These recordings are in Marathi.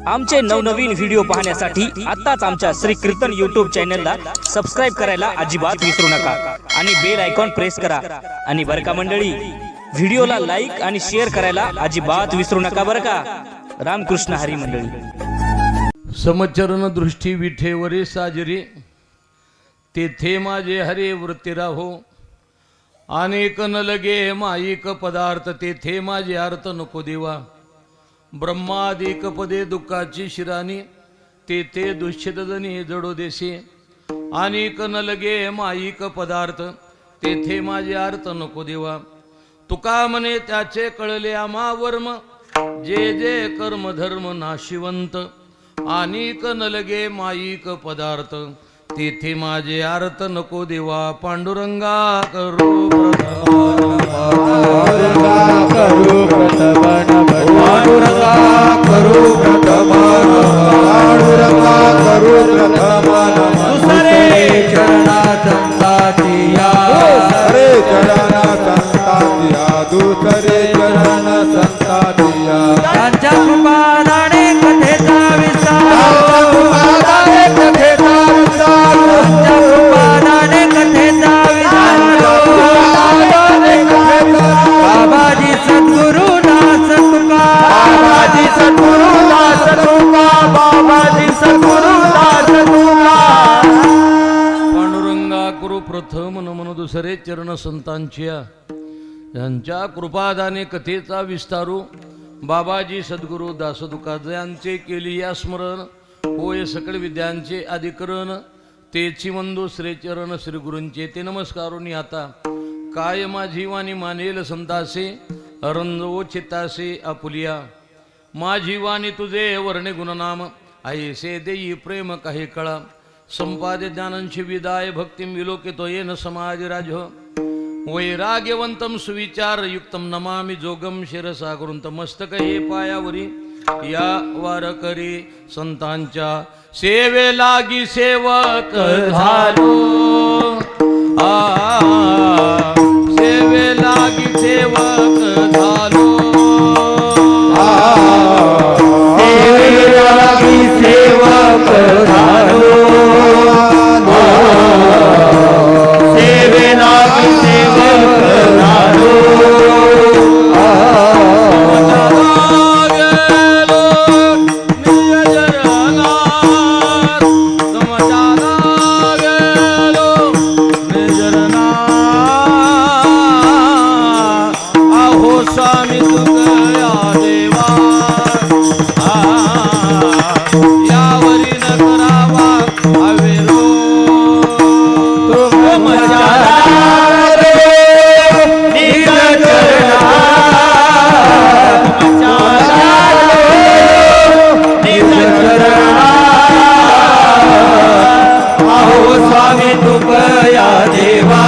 आमचे नवनवीन व्हिडिओ पाहण्यासाठी आताच आमच्या श्री कीर्तन YouTube चॅनलला सबस्क्राइब करायला अजिबात विसरू नका आणि बेल आयकॉन प्रेस करा। आणि बरं का मंडळी, व्हिडिओला लाईक आणि शेअर करायला अजिबात विसरू नका बरं का। रामकृष्ण हरी मंडळी। समचरण दृष्टी विठेवरे साजरी, तेथे माझे हरे वृत्ती राहो। अनेक न लगे माईक पदार्थ, तेथे माझे अर्थ नको देवा। ब्रह्मादिक पदे दुःखाची शिराणी, तेथे दुष्यत जनी जडो देशी। अनेक न लगे माईक पदार्थ, तेथे माझे अर्थ नको देवा। तुका म्हणे त्याचे कळले आम्हा वर्म, जे जे कर्म धर्म नाशिवंत। अनेक न लगे माईक पदार्थ, तेथे माझे अर्थ नको देवा। पांडुरंगा करू पांडुरंगा करू प्रथम, पांडुरंगा करू प्रथम। दुसरे चरणा संताची या, दुसरे चरणा संताची या, दुसरे चरण संताची या। त्यांच्या कृपादाने कथेचा विस्तार, कृपादाने कथेचा विस्तार, त्यांच्या कृपादाने कथेचा विस्तार। बाबाजी सद्गुरु दास तुका, बाबाजी सद्गुरु दास तुका, बाबाजी सद्गुरु दास तुका। पांडुरंगा करू प्रथम नमन दुसरे चरण संतांच्या, यांच्या कृपादाने कथेचा विस्तारू। बाबाजी सद्गुरु दास तुका, जयांचे केली या स्मरण, होय सकळ विद्यांचे अधिकरण। तेची वंदू श्री चरण श्री गुरूंचे, ते नमस्कारुनी आता। काय माझी वाणी मानेल संतासे, रंजवो चित्तासे आपुलिया। माझी वाणी तुझे वर्णे गुणनाम, ऐसे देई प्रेम काही कळा। संपादे ज्ञानांशी विदाय, भक्तिम विलोकितो येन समाज राज। वैराग्यवंतम सुविचार युक्तम नमामि जोगम शिरसा करुंत। मस्तक हे पायावरी या वारकरी, संतांच्या सेवे लागी सेवक झालो। सेवे लागी सेवक झालो, सेवे लागी सेवक झालो, सेवे लागी सेवक झालो। स्वामी तुकया देवा, यावरी न करावा अविरो। तुम रे निज चरणा, निज चरणा। आहो स्वामी तुकया देवा,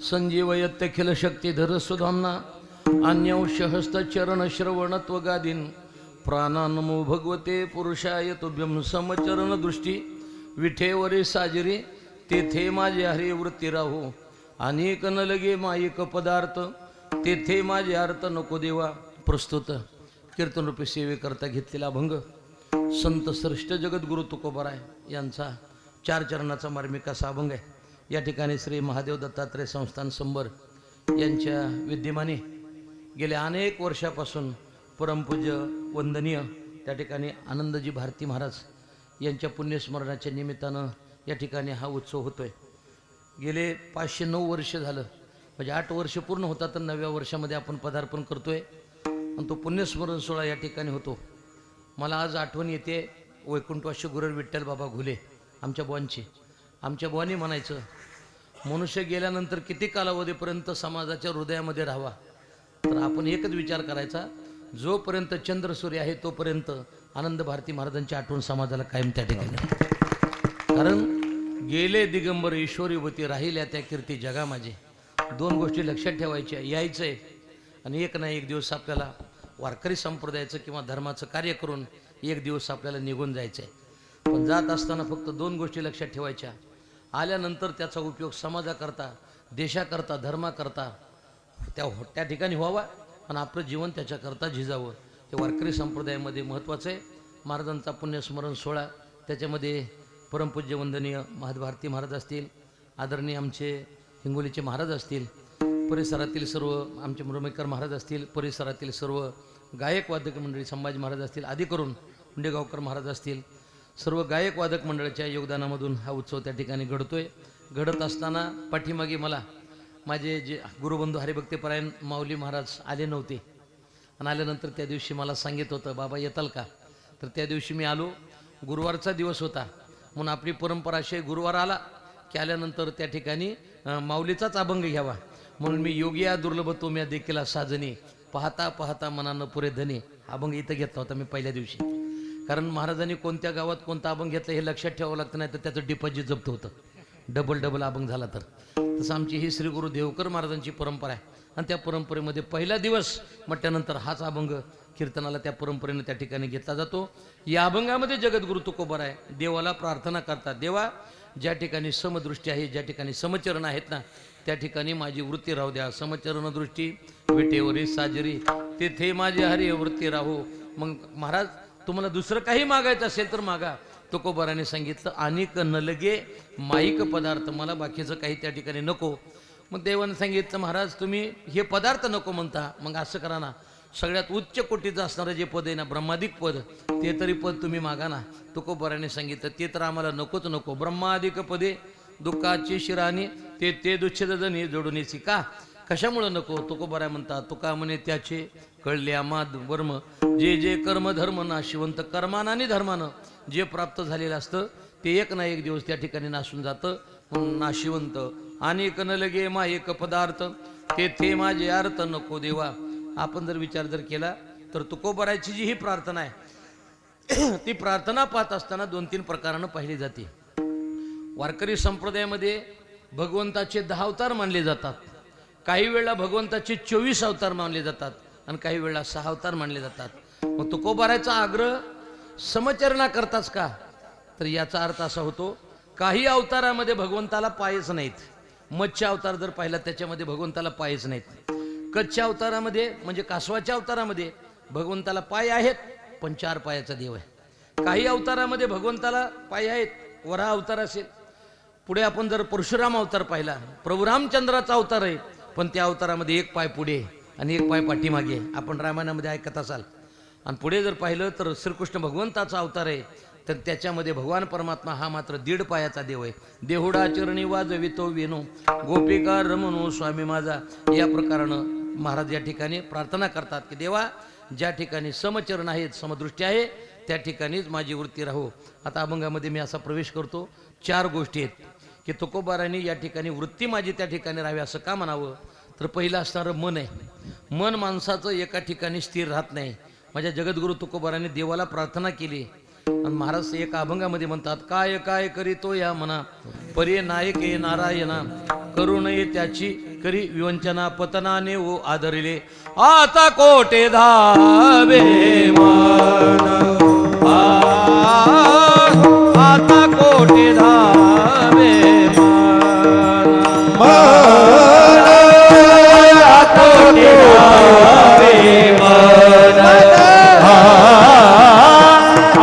संजीवयत्यखिल शक्तिधर सुधाम्ना। अन्यौषहस्त चरण श्रवणत्व गादीन, प्राणानमो भगवते पुरुषाय तुभ्यं। समचरण दृष्टी विठेवरे साजरी, तेथे माझे हरे वृत्ती राहो। अनेक न लगे माईक पदार्थ, तेथे माझे अर्थ नको देवा। प्रस्तुत कीर्तनरूपी सेवेकरता घेतलेला अभंग संत श्रेष्ठ जगद्गुरु तुकोबाराय यांचा 4 चरणाचा मार्मिक असा अभंग आहे। या ठिकाणी श्री महादेव दत्तात्रय संस्थान संबर यांच्या विद्यमाने गेल्या अनेक वर्षापासून परमपूज्य वंदनीय त्या ठिकाणी आनंदजी भारती महाराज यांच्या पुण्यस्मरणाच्या निमित्तानं या ठिकाणी हा उत्सव होतोय। गेले 509 वर्ष झालं म्हणजे 8 वर्ष पूर्ण होतात तर 9व्या वर्षामध्ये आपण पदार्पण करतोय आणि तो पुण्यस्मरण सोहळा या ठिकाणी होतो. मला आज आठवण येते वैकुंठवासी गुरु विठ्ठल बाबा घुले आमच्या बुवांची. आमच्या बुवांनी म्हणायचं, मनुष्य गेल्यानंतर किती कालावधीपर्यंत समाजाच्या हृदयामध्ये राहावा, तर आपण एकच विचार करायचा, जोपर्यंत चंद्र सूर्य आहे तोपर्यंत आनंद भारती महाराजांची आठवण समाजाला कायम त्या ठिकाणी. कारण गेले दिगंबर ईश्वरीवती राहिल्या त्या कीर्ती जगा माझे. 2 गोष्टी लक्षात ठेवायच्या, यायचंय आणि एक ना एक दिवस आपल्याला वारकरी संप्रदायाचं किंवा धर्माचं कार्य करून एक दिवस आपल्याला निघून जायचं आहे. पण जात असताना फक्त 2 गोष्टी लक्षात ठेवायच्या. आल्यानंतर त्याचा उपयोग समाजाकरता, देशाकरता, धर्माकरता त्या ठिकाणी व्हावा आणि आपलं जीवन त्याच्याकरता झिजावं. हे वारकरी संप्रदायामध्ये महत्त्वाचं आहे. महाराजांचा पुण्यस्मरण सोहळा, त्याच्यामध्ये परमपूज्य वंदनीय भारती महाराज असतील, आदरणीय आमचे हिंगोलीचे महाराज असतील, परिसरातील सर्व आमचे मुरमेकर महाराज असतील, परिसरातील सर्व गायक वादक मंडळी संभाजी महाराज असतील, आदी करून उंडेगावकर महाराज असतील, सर्व गायक वादक मंडळाच्या योगदानामधून हा उत्सव त्या ठिकाणी घडतोय. घडत असताना पाठीमागे मला माझे जे गुरुबंधू हरिभक्तीपरायण माऊली महाराज आले नव्हते आणि आल्यानंतर त्या दिवशी मला सांगितलं होतं, बाबा येताल का? तर त्या दिवशी मी आलो. गुरुवारचा दिवस होता म्हणून आपली परंपरा अशी, गुरुवार आला की आल्यानंतर त्या ठिकाणी माऊलीचाच अभंग घ्यावा म्हणून मी योगिया दुर्लभ तो म्या देखील साजनी, पाहता पाहता मनानं पुरे धनी अभंग इथं घेतला होता मी पहिल्या दिवशी. कारण महाराजांनी कोणत्या गावात कोणता अभंग घेतला हे लक्षात ठेवावं लागतं, नाही तर त्याचं डिपॉझिट जप्त होतं, डबल अभंग झाला तर. तसं आमची ही श्री गुरु देवकर महाराजांची परंपरा आहे आणि त्या परंपरेमध्ये पहिला दिवस म्हटल्यानंतर हाच अभंग कीर्तनाला त्या परंपरेने त्या ठिकाणी घेतला जातो. या अभंगामध्ये जगद्गुरु तुकोबार आहे, देवाला प्रार्थना करतात, देवा ज्या ठिकाणी समदृष्टी आहे, ज्या ठिकाणी समचरण आहेत ना, त्या ठिकाणी माझी वृत्ती राहू द्या. समचरण दृष्टी विटेवरी साजरी, तेथे माझी हरी वृत्ती राहू. मग महाराज तुम्हाला दुसरं काही मागायचं असेल तर मागा. तुकोबाराने सांगितलं, अनेक न लगे माईक पदार्थ, मला बाकीचं काही त्या ठिकाणी नको. मग देवाने सांगितलं, महाराज तुम्ही हे पदार्थ नको म्हणता, मग असं करा ना, सगळ्यात उच्च कोटीचं असणारं जे पद आहे ना, ब्रह्मादिक पद, ते तरी पद तुम्ही मागा ना. तुकोबाराने सांगितलं, ते तर आम्हाला नकोच नको. ब्रह्मादिक पदे दुःखाची शिराणी, ते दुच्छेदजनी जोडुनीची का, कशामुळं नको? तुकोबारा म्हणतात, तुका म्हणे त्याचे कळले आम्हा वर्म, जे जे कर्म धर्म नाशिवंत, कर्मानानी धर्मानं जे प्राप्त झालेलं असतं ते एक ना एक दिवस त्या ठिकाणी नासून जातं. म्हणून नाशिवंत अनेक न लगे मा एक पदार्थ, ते माझे अर्थ नको देवा. आपण जर विचार केला तर तुकोबाराची जी ही प्रार्थना आहे ती प्रार्थना पाहत असताना 2-3 प्रकारानं पाहिली जाते. वारकरी संप्रदायामध्ये भगवंताचे 10 अवतार मानले जातात, काही वेळा भगवंताचे 24 अवतार मानले जातात आणि काही वेळा 6 अवतार मानले जातात. मग तुकोबाराचा आग्रह समचरणा करताच का, तर याचा अर्थ असा होतो, काही अवतारामध्ये भगवंताला पायच नाहीत. मत्स्य अवतार जर पाहिला त्याच्यामध्ये भगवंताला पायच नाहीत. कच्च्या अवतारामध्ये म्हणजे कासवाच्या अवतारामध्ये भगवंताला पाय आहेत पण 4 पायाचा देव आहे. काही अवतारामध्ये भगवंताला पाय आहेत, वराह अवतार असेल. पुढे आपण जर परशुराम अवतार पाहिला, प्रभू रामचंद्राचा अवतार आहे, पण त्या अवतारामध्ये 1 पाय पुढे आणि 1 पाय पाठीमागे, आपण रामायणामध्ये ऐकत असाल. आणि पुढे जर पाहिलं तर श्रीकृष्ण भगवंताचा अवतार आहे, तर त्याच्यामध्ये भगवान परमात्मा हा मात्र 1.5 पायाचा देव आहे. देहुडा चरणी वाजवितो वेणू, गोपिका रमणू स्वामी माझा. या प्रकारानं महाराज या ठिकाणी प्रार्थना करतात की देवा ज्या ठिकाणी समचरण आहेत, समदृष्टी आहे, त्या ठिकाणीच माझी वृत्ती राहू. आता अभंगामध्ये मी असा प्रवेश करतो. 4 गोष्टी आहेत की तुकोबारांनी या ठिकाणी वृत्ती माझी त्या ठिकाणी राहावी असं का म्हणावं, तर पहिलं असणारं मन आहे. मन माणसाचं एका ठिकाणी स्थिर राहत नाही. माझ्या जगद्गुरु तुकोबारांनी देवाला प्रार्थना केली आणि महाराज एका अभंगामध्ये म्हणतात, काय काय करीतो या मना, परे नायके नारायणा, करू नये त्याची करी विवंचना, पतनाने ओ आदरिले, आता कोटे धावे मन, आता कोटे धावे मन, आता कोटे धावे मन,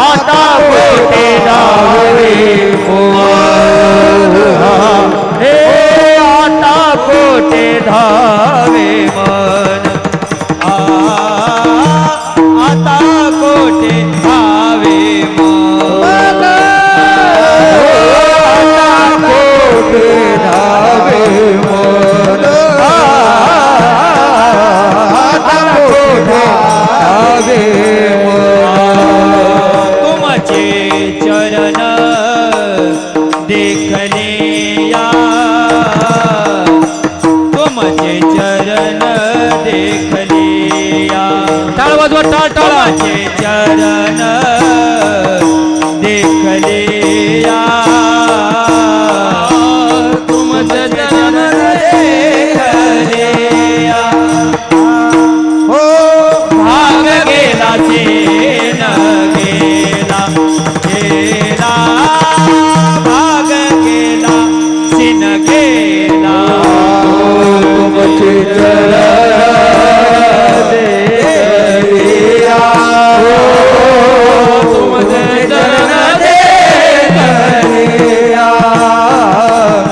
आता कोटे धावे मन, हे आता कोटे धावे मन, आता कोटे धावे मन, तुमचे चरण देखलिया तुमचे चरण देखलिया हो भाग गेला सेन गेला गेला भाग गेला सिन गेला तुमचे चरण देखलिया तुमचे चरण देखलिया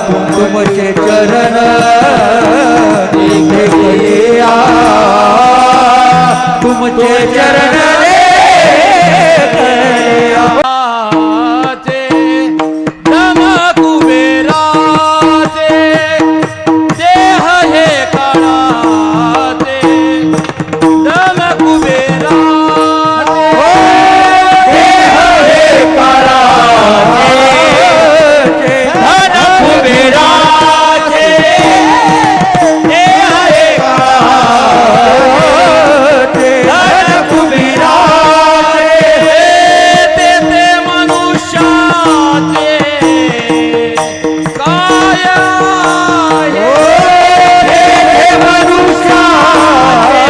तुमचे चरण देखलिया तुमचे चरण देखलिया धन कुबेराचे देह हे काळाचे धन कुबेराचे देह हे काळाचे धन कुबेराचे देह हे काळाचे धन कुबेराचे ते मनुष्याचे काय आहे हे मनुष्याचे ते मनुष्याचे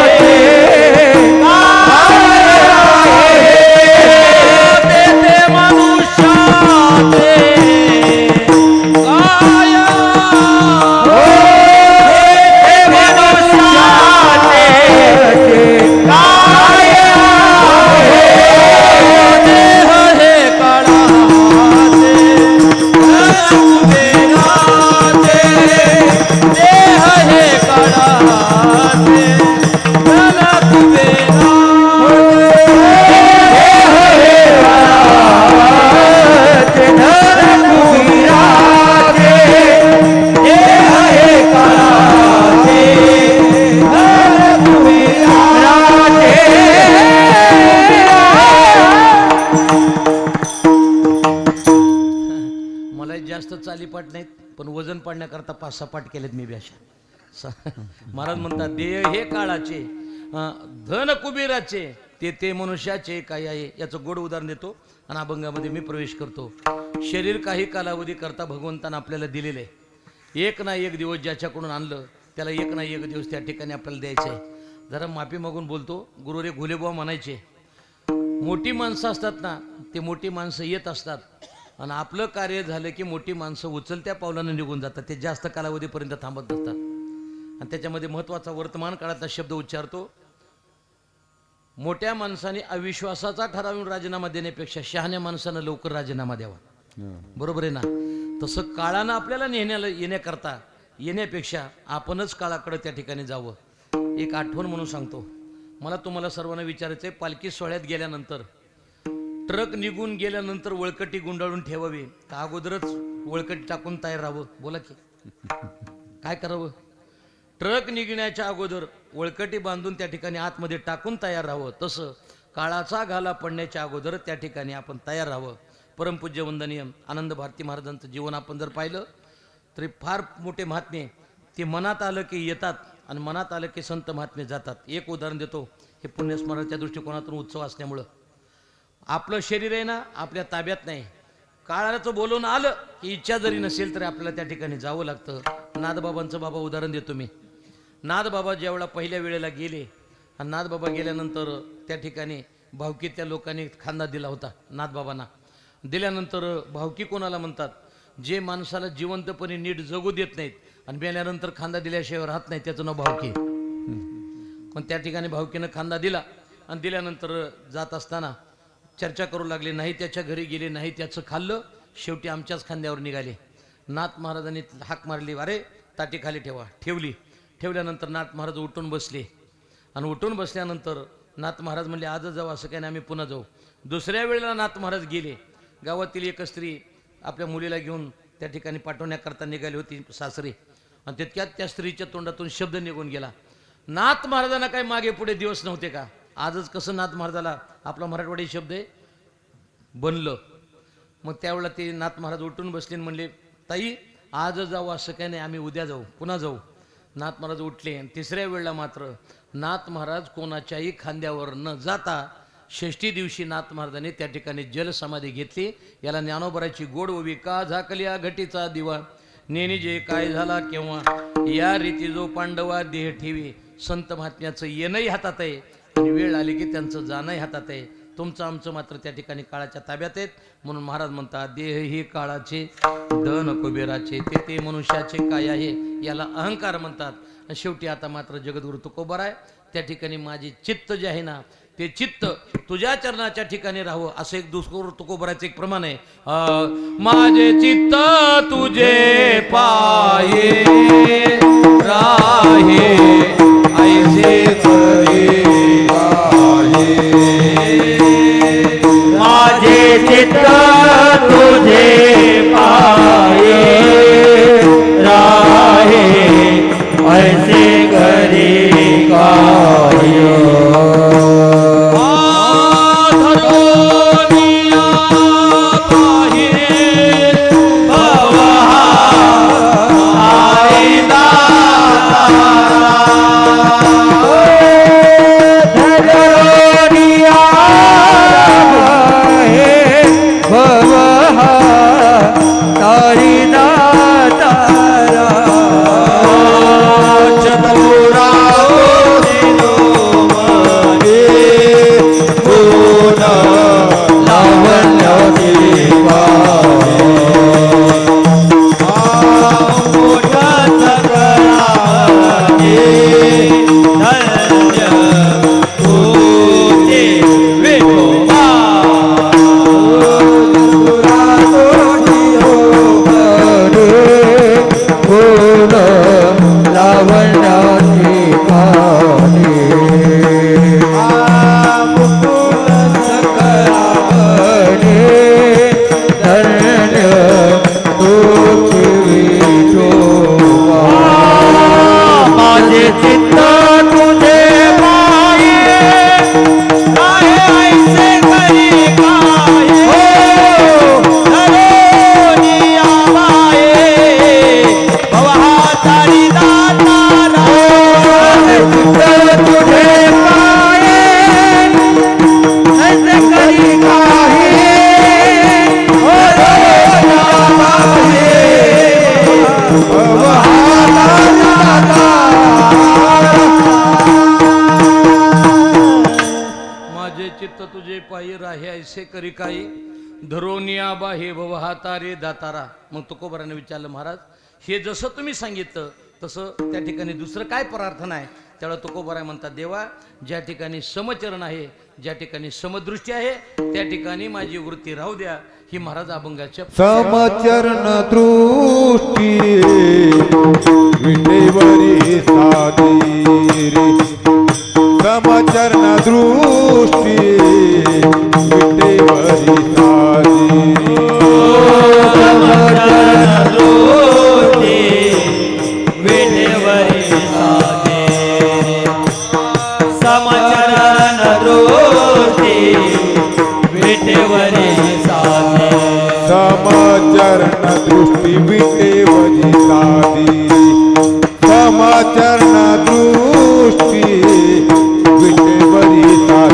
काय देह हे काळाचे कुबेराचे देह हे काळाचे धन मला जास्त चालीपाट नाहीत पण वजन पाडण्याकरता 5-6 पाठ केलेत मी अशा महाराज म्हणतात देह हे काळाचे धन कुबेराचे ते मनुष्याचे काय आहे याचं गोड उदाहरण देतो आणि अभंगामध्ये मी प्रवेश करतो. शरीर काही कालावधी करता भगवंतानं आपल्याला दिलेलं आहे. एक ना एक दिवस ज्याच्याकडून आणलं त्याला एक ना एक दिवस त्या ठिकाणी आपल्याला द्यायचं आहे. जरा माफी मागून बोलतो. गुरु रे घोलेबुवा म्हणायचे मोठी माणसं असतात ना ते मोठी माणसं येत असतात आणि आपलं कार्य झालं की मोठी माणसं उचलत्या पावलानं निघून जातात. ते जास्त कालावधीपर्यंत थांबत नसतात. आणि त्याच्यामध्ये महत्त्वाचा वर्तमान काळातला शब्द उच्चारतो. मोठ्या माणसाने अविश्वासाचा ठराव राजीनामा देण्यापेक्षा शहाण्या माणसानं लवकर राजीनामा द्यावा. बरोबर आहे ना. तसं काळानं आपल्याला येण्याकरता येण्यापेक्षा आपणच काळाकडे त्या ठिकाणी जावं. एक आठवण म्हणून सांगतो. मला तुम्हाला सर्वांना विचारायचं आहे, पालखी सोहळ्यात गेल्यानंतर ट्रक निघून गेल्यानंतर वळकटी गुंडाळून ठेवावी का अगोदरच वळकटी टाकून तयार राहावं? बोला की काय करावं? ट्रक निघण्याच्या अगोदर वळकटी बांधून त्या ठिकाणी आतमध्ये टाकून तयार राहावं. तसं काळाचा घाला पडण्याच्या अगोदर त्या ठिकाणी आपण तयार राहावं. परमपूज्य वंदनीय आनंद भारती महाराजांचं जीवन आपण जर पाहिलं तरी फार मोठे महात्मे ते मनात आलं की येतात आणि मनात आलं की संत महात्मे जातात. एक उदाहरण देतो. हे पुण्यस्मरणाच्या दृष्टिकोनातून उत्सव असल्यामुळं आपलं शरीर आहे ना आपल्या ताब्यात नाही. काळाचं बोलून आलं की इच्छा जरी नसेल तरी आपल्याला त्या ठिकाणी जावं लागतं. नाथबाबांचं बाबा उदाहरण देतो मी. नाथबाबा ज्यावेळेला पहिल्या वेळेला गेले आणि नाथबाबा गेल्यानंतर त्या ठिकाणी भावकी त्या लोकांनी खांदा दिला होता नाथबाबांना. दिल्यानंतर भावकी कोणाला म्हणतात? जे माणसाला जिवंतपणे नीट जगू देत नाहीत आणि मेल्यानंतर खांदा दिल्याशिवाय राहत नाही त्याचं नाव भावकी. पण त्या ठिकाणी भावकीनं खांदा दिला आणि दिल्यानंतर जात असताना चर्चा करू लागले. नाही त्याच्या घरी गेले, नाही त्याचं खाल्लं, शेवटी आमच्याच खांद्यावर निघाले. नाथ महाराजांनी हाक मारली, अरे ताटी खाली ठेवा. ठेवली. ठेवल्यानंतर नाथ महाराज उठून बसले आणि उठून बसल्यानंतर नाथ महाराज म्हणले आजच जाऊ असं काही नाही, आम्ही पुन्हा जाऊ. दुसऱ्या वेळेला नाथ महाराज गेले. गावातील एक स्त्री आपल्या मुलीला घेऊन त्या ठिकाणी पाठवण्याकरता निघाली होती सासरी आणि तितक्यात त्या स्त्रीच्या तोंडातून शब्द निघून गेला. नाथ महाराजांना काय मागे पुढे दिवस नव्हते का? आजच कसं नाथ महाराजाला आपला मराठवाडी शब्द आहे बनलं. मग त्यावेळेला ते नाथ महाराज उठून बसले आणि म्हणले ताई आज जाऊ असं काही नाही, आम्ही उद्या जाऊ, पुन्हा जाऊ. नाथ महाराज उठले आणि तिसऱ्या वेळेला मात्र नाथ महाराज कोणाच्याही खांद्यावर न जाता षष्ठी दिवशी नाथ महाराजांनी त्या ठिकाणी जलसमाधी घेतली. याला ज्ञानोबराची गोड ओवी. का झाकल्या घटीचा दिवा नेणी जे काय झाला केव्हा, या रीती जो पांडवा देह ठेवी. संत महात्म्याचं येणंही हातात आहे आणि वेळ आली की त्यांचं जाणंही हातात आहे. तुमचं आमचं मात्र त्या ठिकाणी काळाच्या ताब्यात आहेत. म्हणून महाराज म्हणतात देह ही काळाचे धन कुबेराचे, ते मनुष्याचे काय आहे याला अहंकार म्हणतात. आणि शेवटी आता मात्र जगद्गुरु तुकोबर आहे. त्या ठिकाणी माझे चित्त जे आहे ना ते चित्त तुझ्या चरणाच्या ठिकाणी राहावं असं एक दुसरं तुकोबराचं एक प्रमाण आहे. माझे चित्त तुझे पाये राहे ऐसे करे माझे चित्त तुझे पाये राहे ऐसे करे काय. करी काही धरोनिया बा हे भव हातारे दातारा. मग तुकोबाराने विचारलं महाराज हे जसं तुम्ही सांगितलं तसं त्या ठिकाणी दुसरं काय प्रार्थना आहे. त्यावेळेला तुकोबारा म्हणतात देवा ज्या ठिकाणी समचरण आहे ज्या ठिकाणी समदृष्टी आहे त्या ठिकाणी माझी वृत्ती राहू द्या. ही महाराज अभंगाच्या समचरण दृष्टी विटेवरी साधी रे. समचरण दृष्टी विटेवरी साधी समचरण दृष्टी विटेवरी साधी. समचरण दृष्टी विटेवरी साधी. समचरण दृष्टी विटेवरी साधी.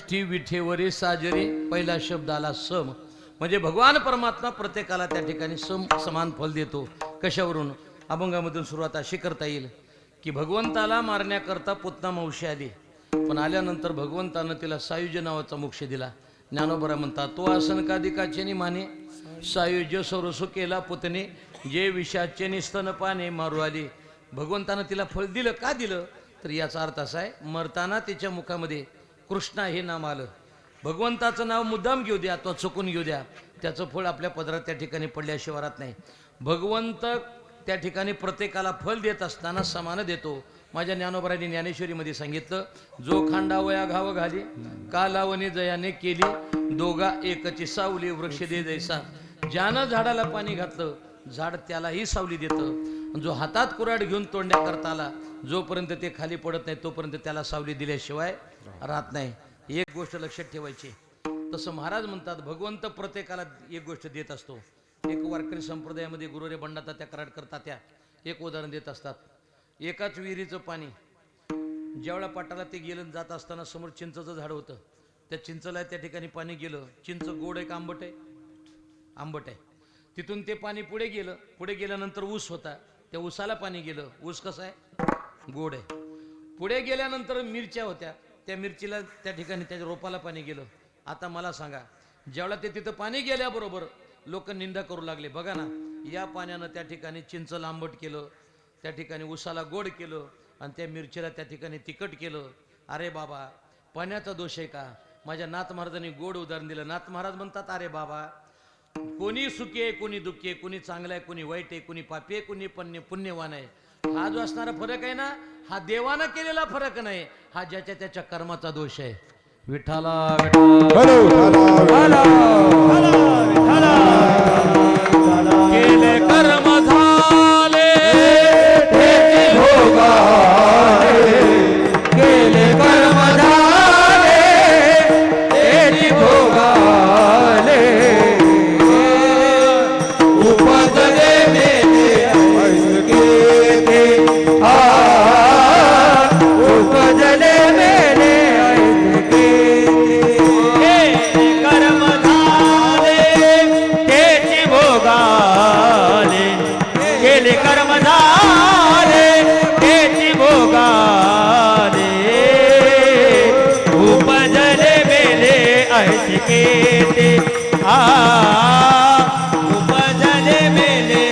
दृष्टी विठेवरी साजरी, पहिला शब्द आला सम, म्हणजे भगवान परमात्मा प्रत्येकाला त्या ठिकाणी समान फल देतो. कशावरून? अभंगामधून सुरुवात अशी करता येईल की भगवंताला मारण्याकरता पुतना मावशी आली, पण आल्यानंतर भगवंतानं तिला सायुज्य नावाचा मोक्ष दिला. ज्ञानोबरा म्हणतात, तो आसन कादिकाचे माने सायुज्य सरसो केला पुतने, जे विषाचे निस्तन पाने मारू आली. भगवंतानं तिला फळ दिलं. का दिलं? तर याचा अर्थ असा आहे, मरताना तिच्या मुखामध्ये कृष्णा हे नाम आलं. भगवंताचं नाव मुद्दाम घेऊ द्या अथवा चुकून घेऊ द्या, त्याचं फळ आपल्या पदरात त्या ठिकाणी पडल्याशिवाय राहत नाही. भगवंत त्या ठिकाणी प्रत्येकाला फल देत असताना समान देतो. माझ्या ज्ञानोबरांनी ज्ञानेश्वरीमध्ये सांगितलं, जो खांडावया घाव घाली कालावनी जयाने केली, दोघा एकची सावली वृक्ष दे जैसा. ज्यानं झाडाला पाणी घातलं झाड त्यालाही सावली देतं. जो हातात कुऱ्हाड घेऊन तोंड्या करता आला, जोपर्यंत ते खाली पडत नाही तोपर्यंत त्याला सावली दिल्याशिवाय राहत नाही. एक गोष्ट लक्षात ठेवायची. तसं महाराज म्हणतात, भगवंत प्रत्येकाला एक गोष्ट देत असतो. एक वारकरी संप्रदायामध्ये गुरुरे बंडाता त्या कराड करता त्या एक उदाहरण देत असतात. एकाच विहिरीचं पाणी ज्यावेळा पाटाला ते गेलं जात असताना समोर चिंचचं झाड होतं. त्या चिंचला त्या ठिकाणी पाणी गेलं. चिंच गोड आहे का आंबट आहे? आंबट आहे. तिथून ते पाणी पुढे गेलं. पुढे गेल्यानंतर ऊस होता, त्या ऊसाला पाणी गेलं. ऊस कसा आहे? गोड आहे. पुढे गेल्यानंतर मिरच्या होत्या, त्या मिरचीला त्या ठिकाणी त्याच्या रोपाला पाणी गेलं. आता मला सांगा, ज्यावेळा ते तिथं पाणी गेल्याबरोबर लोक निंदा करू लागले, बघा ना या पाण्यानं त्या ठिकाणी चिंच आंबट केलं, त्या ठिकाणी ऊसाला गोड केलं आणि त्या मिरचीला त्या ठिकाणी तिखट केलं. अरे बाबा, पाण्याचा दोष आहे का? माझ्या नाथ महाराजांनी गोड उदाहरण दिलं. नाथ महाराज म्हणतात, अरे बाबा, कोणी सुखी आहे, कोणी दुःखी आहे, कोणी चांगलं आहे, कोणी वाईट आहे, कोणी पापी आहे, कोणी पुण्यवान आहे. हा जो असणारा फरक आहे ना, हा देवानं केलेला फरक नाही, हा ज्याच्या त्याच्या कर्माचा दोष आहे. विठ्ठला केले कर्म झाले केले कर्म झाले तेरी भोगाले, उपजले मेले ऐसके उपजले मेले ऐसके. कर्म झाले तेची भोगाले, केले कर्म झाले तेची भोगाले, उपजले मेले ऐसके ते. उपजले मेले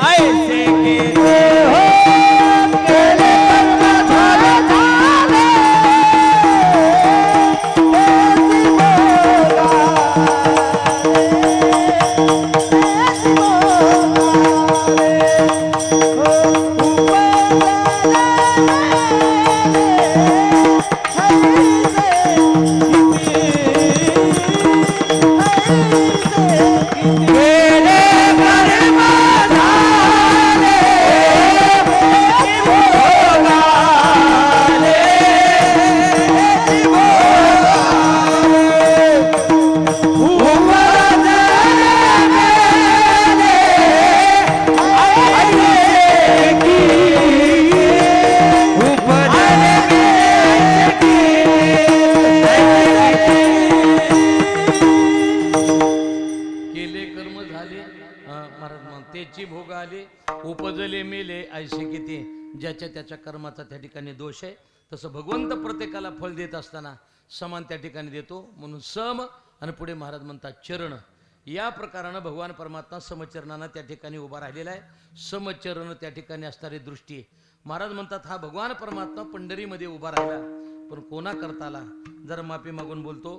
ऐसके ते. केले कर्म झाले तेची भोग आले, उपजले मेले ऐसे किती. ज्याच्या त्याच्या कर्माचा त्या ठिकाणी दोष आहे. तसं भगवंत प्रत्येकाला फळ देत असताना समान त्या ठिकाणी देतो. म्हणून सम आणि पुढे महाराज म्हणतात चरण. या प्रकारानं भगवान परमात्मा समचरणानं त्या ठिकाणी उभा राहिलेला आहे. समचरण त्या ठिकाणी असणारी दृष्टी. महाराज म्हणतात, हा भगवान परमात्मा पंढरीमध्ये उभा राहिला, पण कोणा करताला? जर माफी मागून बोलतो,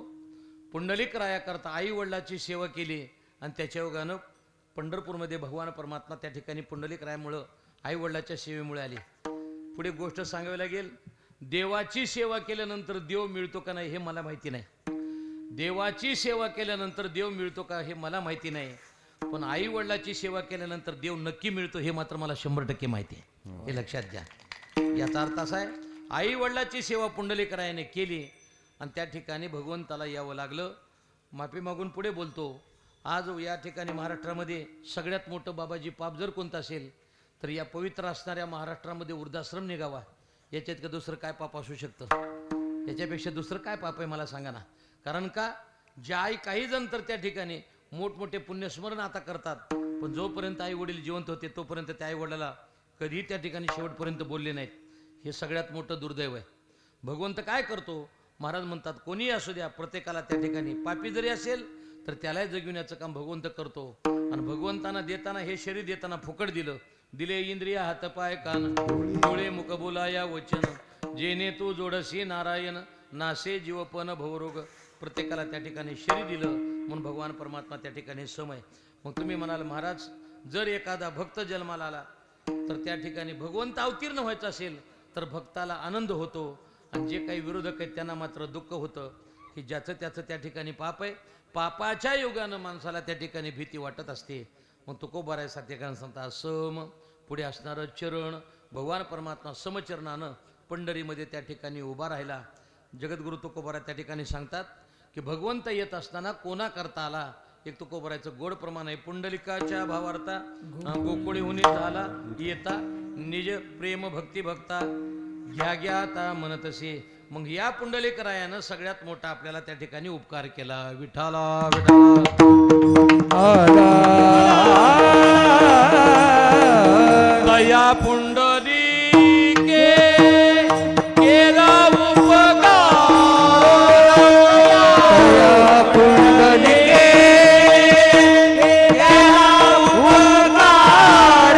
पुंडलिक राया करता आई वडिलाची सेवा केली आणि त्याच्या योगानं पंढरपूरमध्ये भगवान परमात्मा त्या ठिकाणी पुंडलिक रायामुळं आई वडिलाच्या सेवेमुळे आली. पुढे गोष्ट सांगावी लागेल, देवाची सेवा केल्यानंतर देव मिळतो का नाही हे मला माहिती नाही. देवाची सेवा केल्यानंतर देव मिळतो का हे मला माहिती नाही, पण आई वडिलाची सेवा केल्यानंतर देव नक्की मिळतो हे मात्र मला 100% माहिती आहे. हे लक्षात घ्या. याचा अर्थ असा आहे, आई वडिलाची सेवा पुंडलिक रायाने केली आणि त्या ठिकाणी भगवंताला यावं लागलं. माफी मागून पुढे बोलतो, आज या ठिकाणी महाराष्ट्रामध्ये सगळ्यात मोठं बाबाजी पाप जर कोणतं असेल तर या पवित्र असणाऱ्या महाराष्ट्रामध्ये वृद्धाश्रम निघावा. याच्यात का दुसरं काय पाप असू शकतं? याच्यापेक्षा दुसरं काय पाप आहे मला सांगा ना. कारण का काही जण तर त्या ठिकाणी मोठमोठे पुण्यस्मरण आता करतात, पण जोपर्यंत आई वडील जिवंत होते तोपर्यंत त्या आई वडिलाला कधी त्या ठिकाणी शेवटपर्यंत बोलले नाहीत. हे सगळ्यात मोठं दुर्दैव आहे. भगवंत काय करतो, महाराज म्हणतात कोणीही असू द्या, प्रत्येकाला त्या ठिकाणी पापी जरी असेल तर त्यालाही जगविण्याचं काम भगवंत करतो. आणि भगवंतांना देताना हे शरीर देताना फुकट दिले इंद्रिय हातपाय कान डोळे मुख बोलाया वचन, जेने तू जोडसी नारायण नासे जीवपन भवरोग. प्रत्येकाला त्या ठिकाणी शरीर दिलं म्हणून भगवान परमात्मा त्या ठिकाणी समय. मग तुम्ही म्हणाल महाराज जर एखादा भक्त जन्माला आला तर त्या ठिकाणी भगवंत अवतीर्ण व्हायचं असेल तर भक्ताला आनंद होतो, आणि जे काही विरोधक आहेत त्यांना मात्र दुःख होतं की ज्याचं त्याचं त्या ठिकाणी पाप आहे. पापाच्या योगानं माणसाला त्या ठिकाणी भीती वाटत असते. मग तुकोबाराय सात्यकारण सांगता सम पुढे असणारं चरण भगवान परमात्मा समचरणानं पंढरीमध्ये त्या ठिकाणी उभा राहिला. जगद्गुरु तुकोबाराय त्या ठिकाणी सांगतात की भगवंत येत असताना कोणा करता आला. एक तुकोबारायचं गोड प्रमाण आहे. पुंडलिकाच्या भावार्था गोकुळीहुनी झाला येता निज प्रेम भक्ती भक्ता घ्या आता म्हणतसे. मग या पुंडलिकरायानं सगळ्यात मोठा आपल्याला त्या ठिकाणी उपकार केला. विठाला दया पुंडलिके केला उपकार, दया पुंडलिके केला उपकार,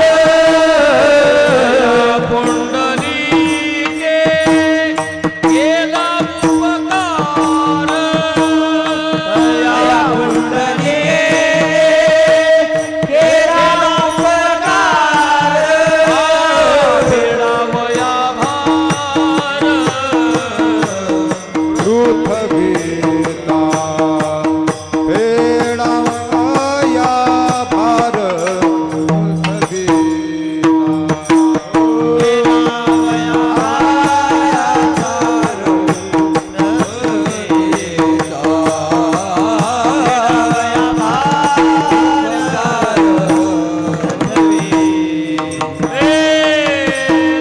पुंडलिके केला उपकार, दया पुंडलिके केला उपकार, फेडावया भार, पृथ्वीता फेडावया भार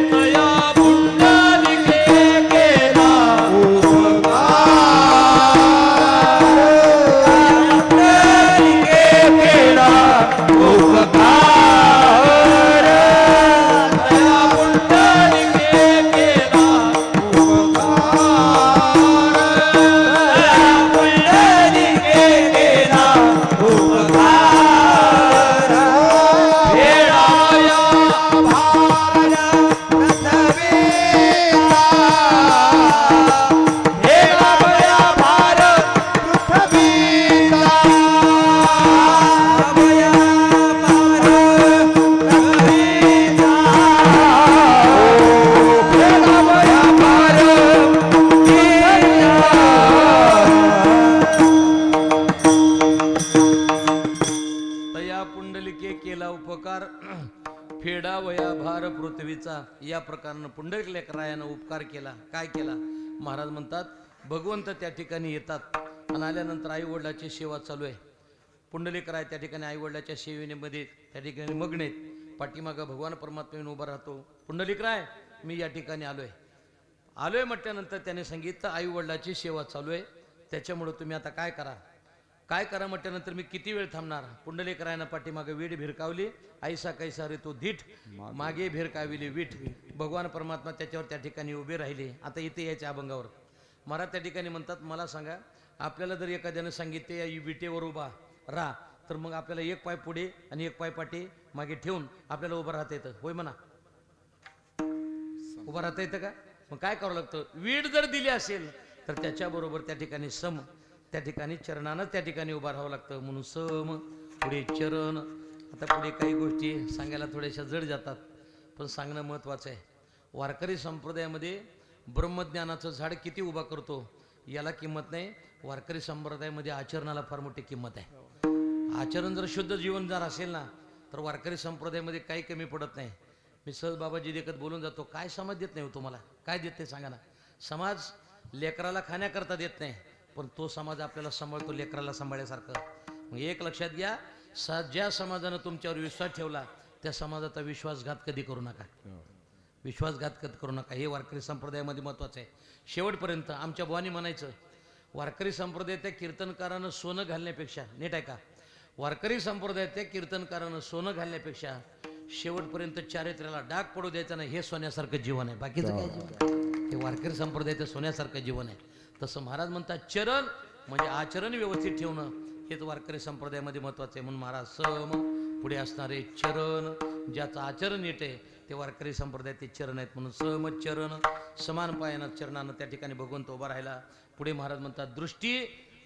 दया पुंडलिके केला पुंडलिके केला उपकार, दया पुंडलिके केला उपकार, पुंडलिके केला उपकार, फेडावया भार पृथ्वीचा, फेडावया भार पृथ्वीचा, फेडावया भार पृथ्वीचा, फेडावया भार तया पुंडलिके केला उपकार फेडावया भार पृथ्वीचा. या प्रकारानं पुंडलिकरायानं उपकार केला. काय केला महाराज म्हणतात भगवंत त्या ठिकाणी येतात आणि आल्यानंतर आई वडिलाची सेवा चालू आहे. पुंडलिकराय त्या ठिकाणी आई वडिलाच्या सेवेमध्ये त्या ठिकाणी मग्न आहेत. पाठीमागं भगवान परमात्मा उभा राहतो. पुंडलिकराय मी या ठिकाणी आलोय म्हटल्यानंतर त्याने सांगितलं आई वडिलाची सेवा चालू आहे, त्याच्यामुळे तुम्ही आता काय करा म्हटल्यानंतर मी किती वेळ थांबणार. पुंडलिकरायानं पाठीमागे वीट भिरकावली. ऐसा कैसा रे तो धीट मागे भिरकाविली वीट. भगवान परमात्मा त्याच्यावर त्या ठिकाणी उभे राहिले. आता इथे यायच्या अभंगावर महाराज त्या ठिकाणी म्हणतात मला सांगा आपल्याला जर एखाद्यानं सांगितले या विटेवर उभा राहा तर मग आपल्याला एक पाय पुढे आणि एक पाय पाठी मागे ठेवून आपल्याला उभं राहता येतं होय म्हणा. उभं राहता येतं का. मग काय करावं लागतं. वीट जर दिली असेल तर त्याच्याबरोबर त्या ठिकाणी सम त्या ठिकाणी चरणानं त्या ठिकाणी उभं राहावं लागतं. म्हणून सम पुढे चरण. आता पुढे काही गोष्टी सांगायला थोड्याशा जड जातात पण सांगणं महत्त्वाचं आहे. वारकरी संप्रदायामध्ये ब्रह्मज्ञानाचं झाड किती उभा करतो याला किंमत नाही. वारकरी संप्रदायामध्ये आचरणाला फार मोठी किंमत आहे. आचरण जर शुद्ध जीवन जर असेल ना तर वारकरी संप्रदायामध्ये काही कमी पडत नाही. मी सहज बाबाजी देखत बोलून जातो काय समाज देत नाही हो तुम्हाला. काय देत नाही सांगा ना. समाज लेकराला खाण्याकरता देत नाही पण तो समाज आपल्याला सांभाळतो लेकराला सांभाळल्यासारखं. मग एक लक्षात घ्या ज्या समाजानं तुमच्यावर विश्वास ठेवला त्या समाजाचा विश्वासघात कधी करू नका. विश्वासघात करू नका. हे वारकरी संप्रदायामध्ये महत्त्वाचं आहे. शेवटपर्यंत आमच्या बुवानी म्हणायचं, वारकरी संप्रदायाच्या कीर्तनकारानं सोनं घालण्यापेक्षा, नीट आहे का, वारकरी संप्रदायाच्या कीर्तनकारानं सोनं घालण्यापेक्षा शेवटपर्यंत चारित्र्याला डाग पडू द्यायचा नाही, हे सोन्यासारखं जीवन आहे. बाकीचं काय जीवन? हे वारकरी संप्रदायाचं सोन्यासारखं जीवन आहे. तसं महाराज म्हणतात चरण म्हणजे आचरण व्यवस्थित ठेवणं हेच वारकरी संप्रदायामध्ये महत्त्वाचं आहे. म्हणून महाराज सम पुढे असणारे चरण, ज्याचं आचरण नीट आहे ते वारकरी संप्रदायाचे चरण आहेत. म्हणून सहमत चरण, समान पायानं चरणानं त्या ठिकाणी भगवंत उभा राहिला. पुढे महाराज म्हणतात दृष्टी,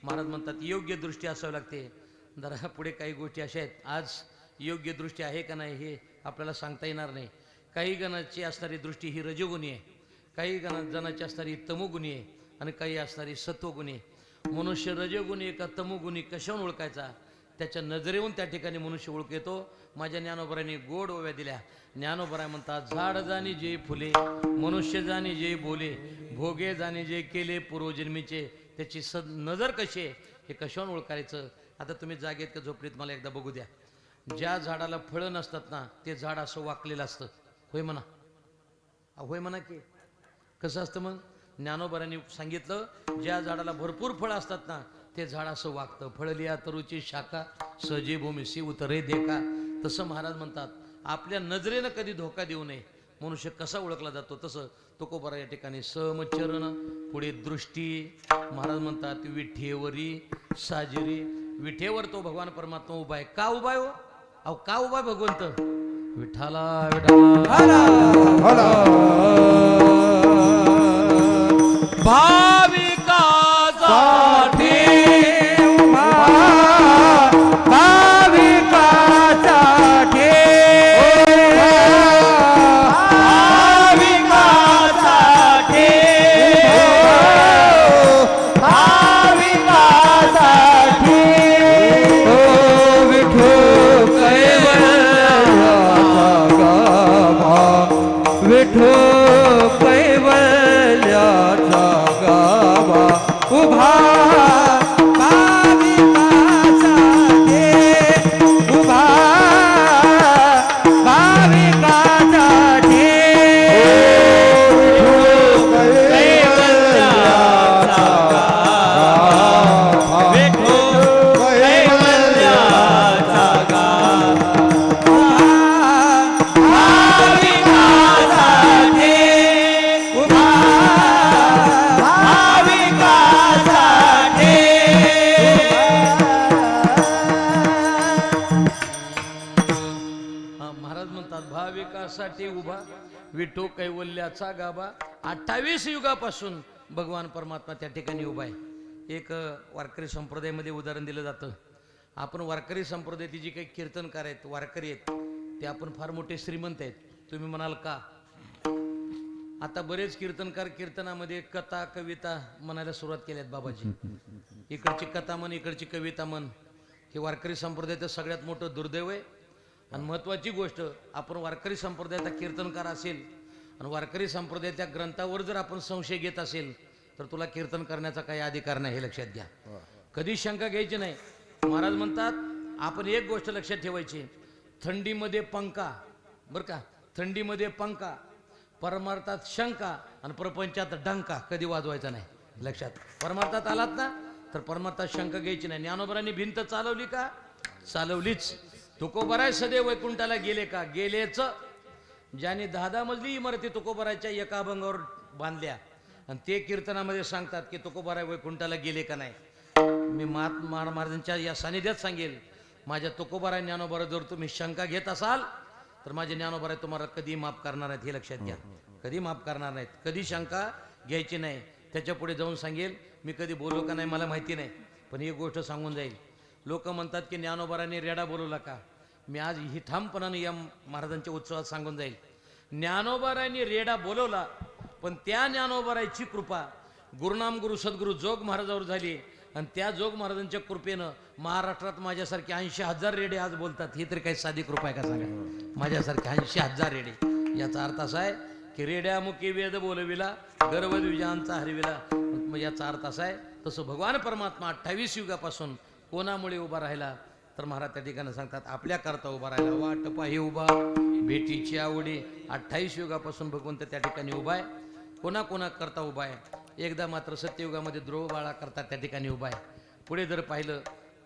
महाराज म्हणतात योग्य दृष्टी असावी लागते. जरा पुढे काही गोष्टी अशा आहेत, आज योग्य दृष्टी आहे का नाही हे आपल्याला सांगता येणार नाही. काही गणाची असणारी दृष्टी ही रजोगुणी आहे, काही जणाची असणारी तमोगुणी आहे आणि काही असणारी सत्वगुणी आहे. मनुष्य रजोगुणी का तमोगुणी कशावरून ओळखायचा? त्याच्या नजरेहून त्या ठिकाणी मनुष्य ओळख येतो. माझ्या ज्ञानोबरांनी गोड ओव्या दिल्या. ज्ञानोबराय म्हणतात झाड जाणी जे फुले, मनुष्य जाणी जे बोले, भोगे जाणी जे केले पूर्वजन्मीचे, त्याची नजर कशी आहे हे कशावरून ओळखायचं? आता तुम्ही जागेत का झोपडीत मला एकदा बघू द्या. ज्या झाडाला फळं नसतात ना ते झाड असं वाकलेलं असतं. होय म्हणा, होय म्हणा की कसं असतं मग? ज्ञानोबरांनी सांगितलं ज्या झाडाला भरपूर फळं असतात ना ते झाड असं वागतं. फळलिया तरुची शाखा सजी भूमीशी उतरे देखा. तसं महाराज म्हणतात आपल्या नजरेनं कधी धोका देऊ नये. मनुष्य कसा ओळखला जातो तसं तुकोबरा या ठिकाणी समचरण, पुढे दृष्टी. महाराज म्हणतात विठेवरी साजिरी, विठेवर तो भगवान परमात्मा उभा आहे. का उभा आहे हो? अहो का उभा आहे भगवंत? विठाला विठाला भाविकासाठी उभा, विठो कैवल्याचा गाभा. 28 युगापासून भगवान परमात्मा त्या ठिकाणी उभा आहे. एक वारकरी संप्रदायामध्ये उदाहरण दिलं जातं. आपण वारकरी संप्रदायाची जी काही कीर्तनकार आहेत, वारकरी आहेत, ते आपण फार मोठे श्रीमंत आहेत. तुम्ही म्हणाल का? आता बरेच कीर्तनकार कीर्तनामध्ये कथा कविता म्हणायला सुरुवात केल्यात बाबाजी. इकडची कथा म्हण, इकडची कविता म्हण. हे वारकरी संप्रदायाचं सगळ्यात मोठं दुर्दैव आहे. आणि महत्त्वाची गोष्ट, आपण वारकरी संप्रदायाचा कीर्तनकार असेल आणि वारकरी संप्रदायाच्या ग्रंथावर जर आपण संशय घेत असेल तर तुला कीर्तन करण्याचा काही अधिकार नाही, हे लक्षात घ्या. कधी शंका घ्यायची नाही. महाराज म्हणतात आपण एक गोष्ट लक्षात ठेवायची, थंडीमध्ये पंखा, बरं का, थंडीमध्ये पंखा, परमार्थात शंका आणि प्रपंचात डंका कधी वाजवायचा नाही. लक्षात, परमार्थात आलात ना तर परमार्थात शंका घ्यायची नाही. ज्ञानोबरांनी भिंत चालवली का? चालवलीच. तुकोबराय सदैव वैकुंठाला गेले का? गेलेच. ज्याने 10 मजली इमारती तुकोबराच्या एका अभंगावर बांधल्या आणि ते कीर्तनामध्ये सांगतात की तुकोबराय वैकुंठाला गेले का नाही. मी महाराजांच्या या सानिध्यात सांगेल, माझ्या तुकोबराय ज्ञानोबरा जर तुम्ही शंका घेत असाल तर माझे ज्ञानोबराय तुम्हाला कधी माफ करणार नाहीत, हे लक्षात घ्या. कधी माफ करणार नाहीत. कधी शंका घ्यायची नाही. त्याच्या पुढे जाऊन सांगेल, मी कधी बोललो का नाही मला माहिती नाही, पण ही गोष्ट सांगून जाईल. लोक म्हणतात की ज्ञानोबरांनी रेडा बोलवला का? मी आज ही ठामपणाने या महाराजांच्या उत्सवात सांगून जाईल. ज्ञानोबरांनी रेडा बोलवला, पण त्या ज्ञानोबराची कृपा गुरुनाम गुरु सद्गुरु जोग महाराजावर झाली आणि त्या जोग महाराजांच्या कृपेनं महाराष्ट्रात माझ्यासारखे 80,000 रेडे आज बोलतात. ही तरी काही साधी कृपा आहे का सांगा? माझ्यासारखे 80,000 रेडे. याचा अर्थ असा आहे की रेड्यामुखी वेद बोलविला, गर्वद्विजांचा हरविला. याचा अर्थ असा आहे, तसं भगवान परमात्मा 28 युगापासून कोणामुळे उभा राहिला? तर महाराज त्या ठिकाणी सांगतात आपल्या करता उभा राहिला वाट पाही उभा भेटीची आवडी 28 युगापासून भगवंत त्या ठिकाणी उभा आहे. कोणा करता उभा आहे. एकदा मात्र सत्ययुगामध्ये द्रोह बाळा करता त्या ठिकाणी उभा आहे. पुढे जर पाहिलं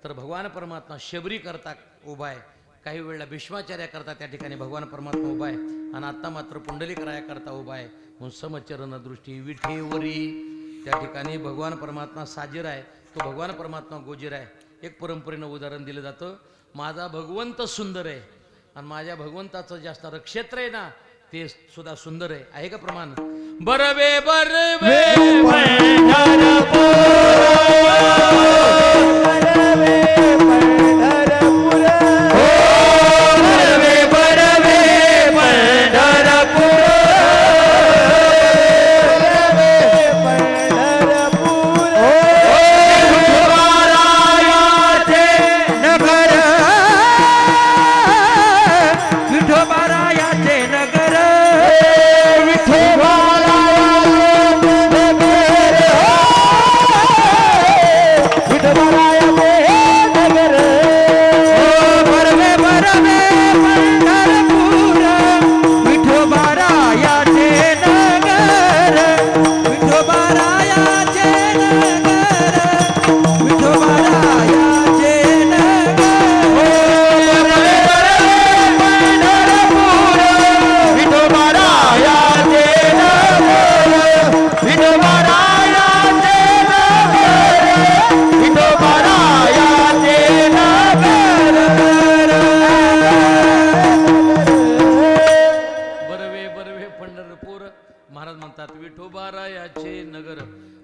तर भगवान परमात्मा शबरी करता उभा आहे. काही वेळेला भीष्माचार्या करता त्या ठिकाणी भगवान परमात्मा उभा आहे. आणि आत्ता मात्र पुंडलिकराया करता उभा आहे. म्हणून समचरण दृष्टी विठेवरी त्या ठिकाणी भगवान परमात्मा साजीर आहे. तो भगवान परमात्मा गोजीर आहे. एक परंपरेनं उदाहरण दिलं जातं. माझा भगवंत सुंदर आहे आणि माझ्या भगवंताचं जे असणारं क्षेत्र आहे ना ते सुद्धा सुंदर आहे. आहे का प्रमाण? बरवे बरवे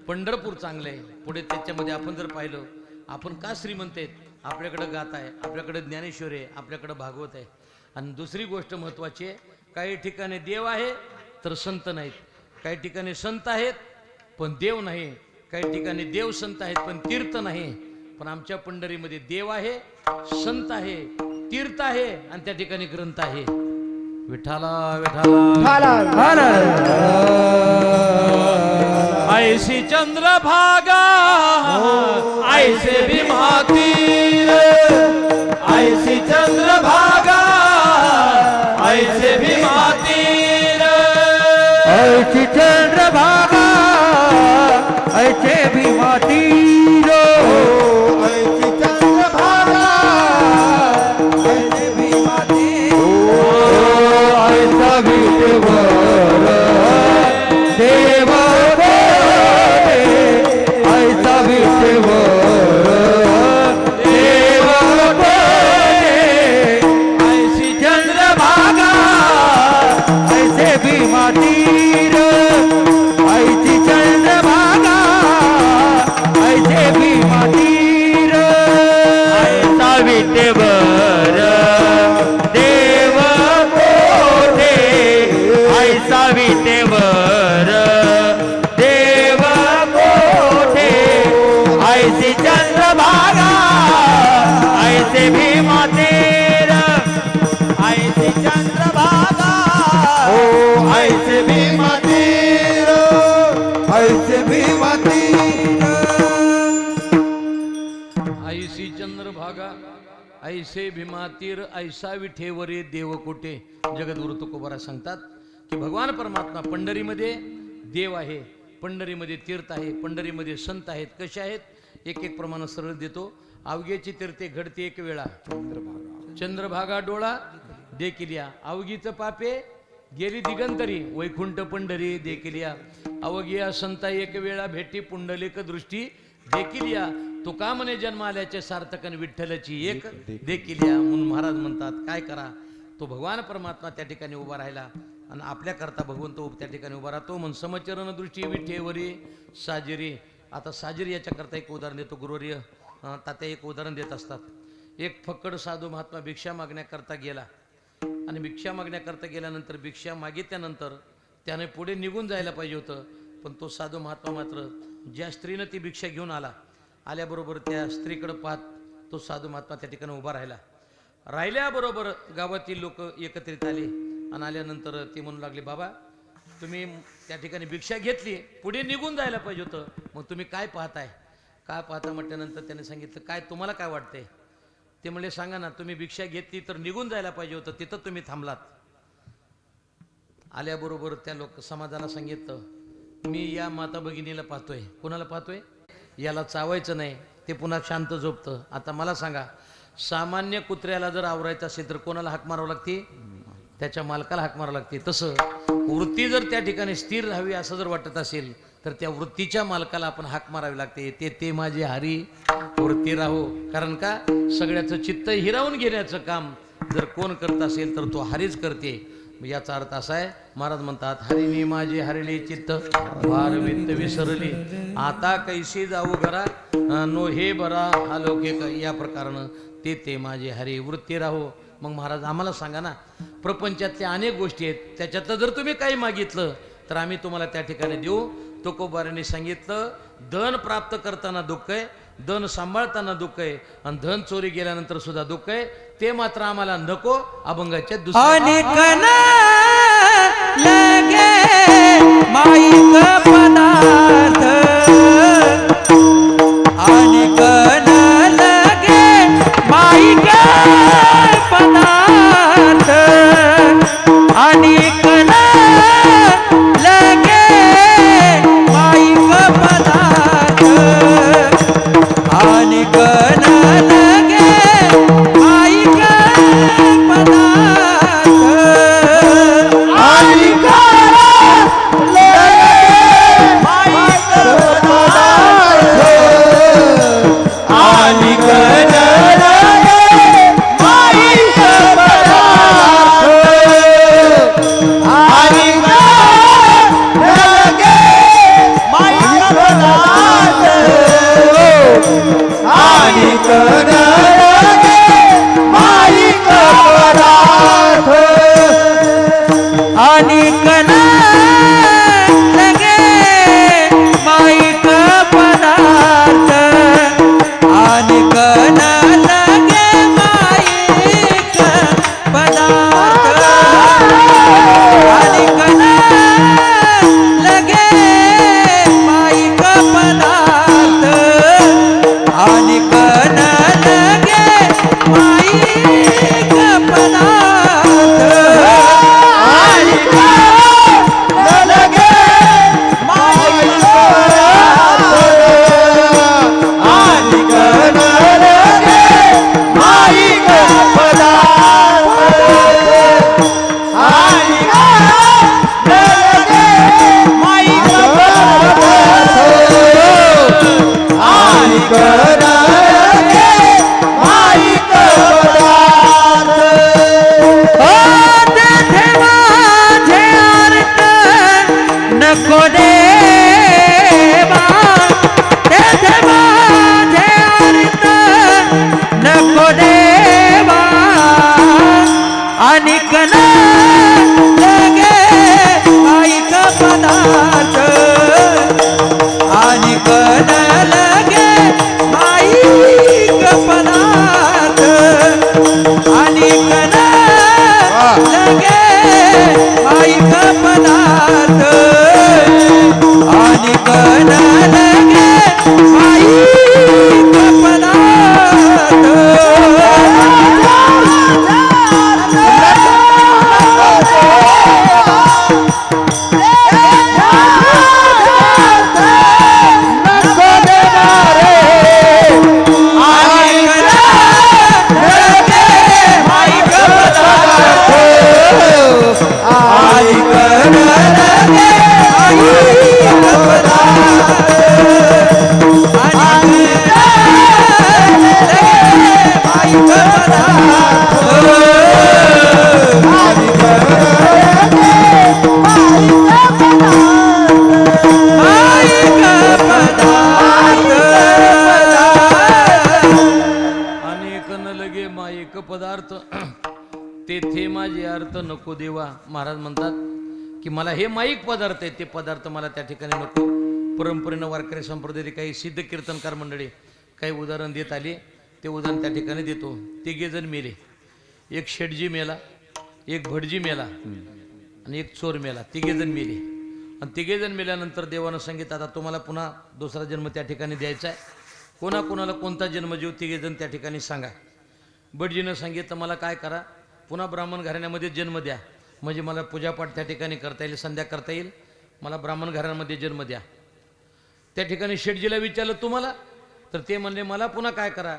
पंढरपूर चांगलं आहे. पुढे त्याच्यामध्ये आपण जर पाहिलं आपण का श्रीमंत आहेत. आपल्याकडे गाथा आहे, आपल्याकडे ज्ञानेश्वर आहे, आपल्याकडे भागवत आहे. आणि दुसरी गोष्ट महत्वाची आहे काही ठिकाणी देव आहे तर संत नाहीत. काही ठिकाणी संत आहेत पण देव नाही. काही ठिकाणी देव संत आहेत पण तीर्थ नाही. पण आमच्या पंढरीमध्ये देव आहे, संत आहे, तीर्थ आहे आणि त्या ठिकाणी ग्रंथ आहे. विठाला विठाला ऐसी चंद्रभागा ऐसे भीमातीर ऐसी चंद्रभागा ऐसे भीमातीर ऐसी चंद्रभागा ऐसे भीमातीर ऐसी चंद्रभागा ऐसे भीमातीर ऐसा विठवर देव ऐसा विठवर देव ऐसी चंद्रभागा ऐसे भीमातीर ऐसी चंद्रभागा ऐसे भीमातीर ऐसा विठवर देव कोठे ऐसा विठवर देव कोठे ऐसी चंद्रभागा ऐसे भीमातीर ऐसी चंद्रभागा ऐसे भीमातीर ऐसे भीमातीर ऐसी चंद्रभागा ऐसे भीमातीर ऐसा विठेवरे देव कोठे. जगद्गुरु तुकोबारा सांगतात की भगवान परमात्मा पंढरीमध्ये देव आहे, पंढरीमध्ये तीर्थ आहे, पंढरीमध्ये संत आहेत. कसे आहेत? एक एक प्रमाण सरळ देतो. अवघ्याची तीर्थे घडते एक वेळा चंद्रभागा डोळा देखिल्या अवघीचं पापे गेली दिगंतरी वैकुंठ पंढरी देखिल्या अवघिया संता एक वेळा भेटी पुंडलिक दृष्टी देखिल्या तुका म्हणे जन्म आल्याचे सार्थकन विठ्ठलाची एक देखिल्या. म्हणून महाराज म्हणतात काय करा. तो भगवान परमात्मा त्या ठिकाणी उभा राहिला आणि आपल्या करता भगवंत त्या ठिकाणी उभा राहतो. म्हणून समचरण दृष्टी विठेवरी साजिरी. आता साजिरी याच्याकरता एक उदाहरण देतो. गुरुवर्य तात्या एक उदाहरण देत असतात. एक फक्कड साधू महात्मा भिक्षा मागण्याकरता गेला आणि भिक्षा मागण्याकरता गेल्यानंतर भिक्षा मागितल्यानंतर त्याने पुढे निघून जायला पाहिजे होतं. पण तो साधू महात्मा मात्र ज्या स्त्रीनं ती भिक्षा घेऊन आल्याबरोबर त्या स्त्रीकडे पाहत तो साधू महात्मा त्या ठिकाणी उभा राहिल्याबरोबर गावातील लोक एकत्रित आले आणि आल्यानंतर ते म्हणू लागले बाबा तुम्ही त्या ठिकाणी भिक्षा घेतली पुढे निघून जायला पाहिजे होतं मग तुम्ही काय पाहताय काय पाहता म्हटल्यानंतर त्याने सांगितलं काय तुम्हाला काय वाटतंय ते म्हणले सांगा ना, तुम्ही भिक्षा घेतली तर निघून जायला पाहिजे होतं, तिथं तुम्ही थांबलात. आल्याबरोबर त्या लोक समाजाला सांगितलं, मी या माता भगिनीला पाहतोय. कोणाला पाहतोय? याला चावायचं नाही, ते पुन्हा शांत झोपतं. आता मला सांगा, सामान्य कुत्र्याला जर आवरायचं असेल तर कोणाला हाक मारावं लागते? त्याच्या मालकाला हाक मारावं लागते. तसं वृत्ती जर त्या ठिकाणी स्थिर राहावी असं जर वाटत असेल तर त्या वृत्तीच्या मालकाला आपण हाक मारावी लागते. ते माझे हरी वृत्ती राहो. कारण का, सगळ्याचं चित्त हिरावून घेण्याचं काम जर कोण करत असेल तर तो हरीच करते. याचा अर्थ असा आहे, महाराज म्हणतात, हरिणी माझे हरिले चित्त फार वित्त विसरली, आता कैशी जाऊ घरा नो हे बरा हा लोके. या प्रकारानं ते माझे हरी वृत्ती राहो. मग महाराज आम्हाला सांगा ना, प्रपंचातल्या अनेक गोष्टी आहेत, त्याच्यातलं जर तुम्ही काही मागितलं तर आम्ही तुम्हाला त्या ठिकाणी देऊ. तुकोबारांनी सांगितलं, धन प्राप्त करताना दुःख आहे, धन सांभाळताना दुःख आहे, आणि धन चोरी गेल्यानंतर सुद्धा दुःख आहे. ते मात्र आम्हाला नको. अभंगाच्या अनेक लगे माईक पदार्थ, अनेक लगे माईक पदार्थ, अनेक लगे माईक पदार्थ, अनेक लगे माईक पदार्थ, तेथे माझे अर्थ नको देवा. महाराज म्हणतात की मला हे माईक पदार्थ आहे, ते पदार्थ मला त्या ठिकाणी नको. परंपरेनं वारकरी संप्रदायाचे काही सिद्ध कीर्तनकार मंडळी काही उदाहरण देत आली, ते उदाहरण त्या ठिकाणी देतो. तिघे जण मेले, एक शेटजी मेला, एक भटजी मेला आणि एक चोर मेला. तिघे जण मेले. आणि तिघे जण मेल्यानंतर देवानं सांगितलं, आता तुम्हाला पुन्हा दुसरा जन्म त्या ठिकाणी द्यायचा आहे. कोणाकोणाला कोणता जन्म देऊ, तिघे जण त्या ठिकाणी सांगा. भटजीनं सांगितलं मला काय करा, पुन्हा ब्राह्मण घराण्यामध्ये जन्म द्या, म्हणजे मला पूजापाठ त्या ठिकाणी करता येईल, संध्या करता येईल, मला ब्राह्मण घराण्यामध्ये जन्म द्या. त्या ठिकाणी शेठजीला विचारलं तुम्हाला, तर ते म्हणले मला पुन्हा काय करा,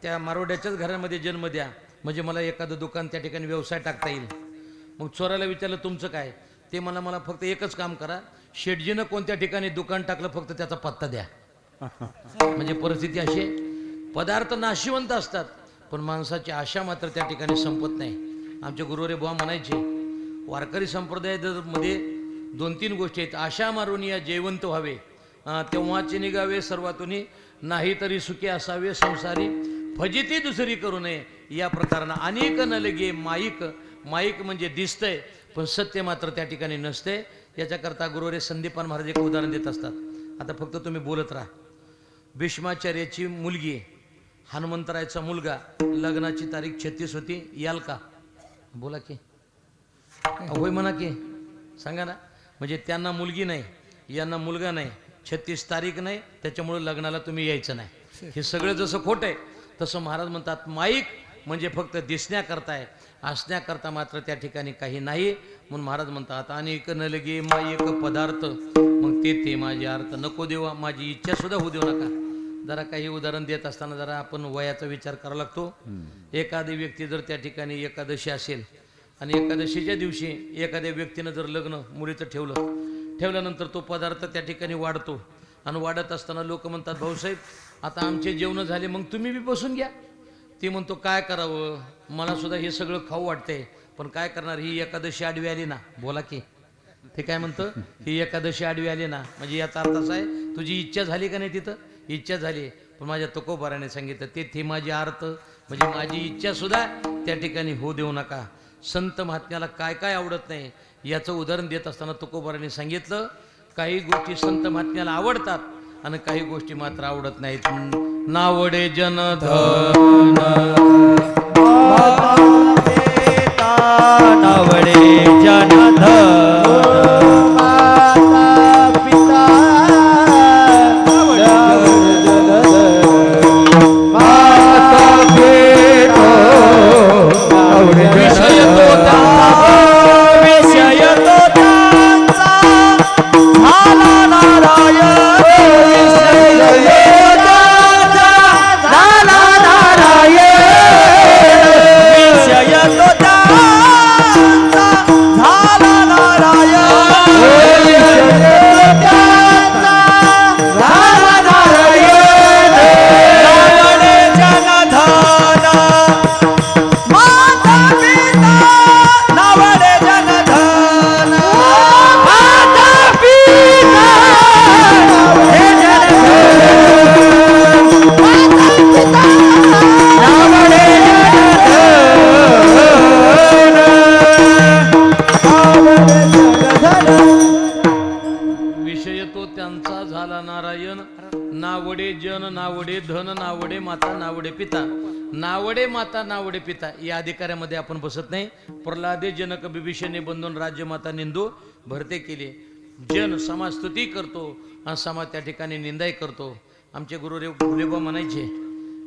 त्या मारवाड्याच्याच घरामध्ये जन्म द्या, म्हणजे मला एखादं दुकान त्या ठिकाणी व्यवसाय टाकता येईल. मग चोराला विचारलं तुमचं काय, ते मला फक्त एकच काम करा, शेठजीनं कोणत्या ठिकाणी दुकान टाकलं फक्त त्याचा पत्ता द्या. म्हणजे परिस्थिती अशी, पदार्थ नाशिवंत असतात पण माणसाची आशा मात्र त्या ठिकाणी संपत नाही. आमचे गुरुवरे बुवा म्हणायचे, वारकरी संप्रदायामध्ये 2-3 गोष्टी आहेत. आशा मारून या जयवंत व्हावे, तेव्हाचे निघावे सर्वातुनी, नाही तरी सुखी असावे संसारी, फजिती दुसरी करू नये या प्रकारानं. अनेक न लगे माईक, माईक म्हणजे दिसतंय पण सत्य मात्र त्या ठिकाणी नसते. याच्याकरता गुरुवरे संदीपान महाराज एक उदाहरण देत असतात. आता फक्त तुम्ही बोलत राहा. भीष्माचार्याची मुलगी, हनुमंतरायचा मुलगा, लग्नाची तारीख 36 होती, याल का? बोला की होय म्हणा की, सांगा ना. म्हणजे त्यांना मुलगी नाही, यांना मुलगा नाही, 36 तारीख नाही, त्याच्यामुळे लग्नाला तुम्ही यायचं नाही. हे सगळं जसं खोटं आहे तसं महाराज म्हणतात माईक म्हणजे फक्त दिसण्याकरता आहे, असण्याकरता मात्र त्या ठिकाणी काही नाही. म्हणून महाराज म्हणतात अनेक न लगे माईक पदार्थ, मग ते माझे अर्थ नको देवा, माझी इच्छा सुद्धा होऊ देऊ नका. जरा काही उदाहरण देत असताना जरा आपण वयाचा विचार करावा लागतो. एखादी व्यक्ती जर त्या ठिकाणी एकादशी असेल आणि एकादशीच्या दिवशी एखाद्या व्यक्तीनं जर लग्न मुलीचं ठेवल्यानंतर तो पदार्थ त्या ठिकाणी वाढतो आणि वाढत असताना लोक म्हणतात भाऊसाहेब आता आमचे जेवण झाले, मग तुम्ही बी बसून घ्या. ती म्हणतो काय करावं, मला सुद्धा हे सगळं खाऊ वाटतंय पण काय करणार, ही एकादशी आडवी आली ना. बोला की ते काय म्हणतं, ही एकादशी आडवी आली ना, म्हणजे याचा अर्थ असा आहे तुझी इच्छा झाली का नाही, तिथं इच्छा झाली पण माझ्या तुकोबाराने सांगितलं ते माझी अर्थ म्हणजे माझी इच्छा सुद्धा त्या ठिकाणी होऊ देऊ नका. संत महात्म्याला काय काय आवडत नाही याचं उदाहरण देत असताना तुकोबाराने सांगितलं काही गोष्टी संत महात्म्याला आवडतात आणि काही गोष्टी मात्र आवडत नाहीत. नावडे जनधन नावडे जनधन माता नावडे पिता या अधिकाऱ्यामध्ये आपण बसत नाही. प्रल्हादे जनक बिभीषणे बंधून राज्यमाता निंदू भरते केली. जन समाज स्तुती करतो आणि समाज त्या ठिकाणी निंदाही करतो. आमचे गुरुदेव फुलेबा म्हणायचे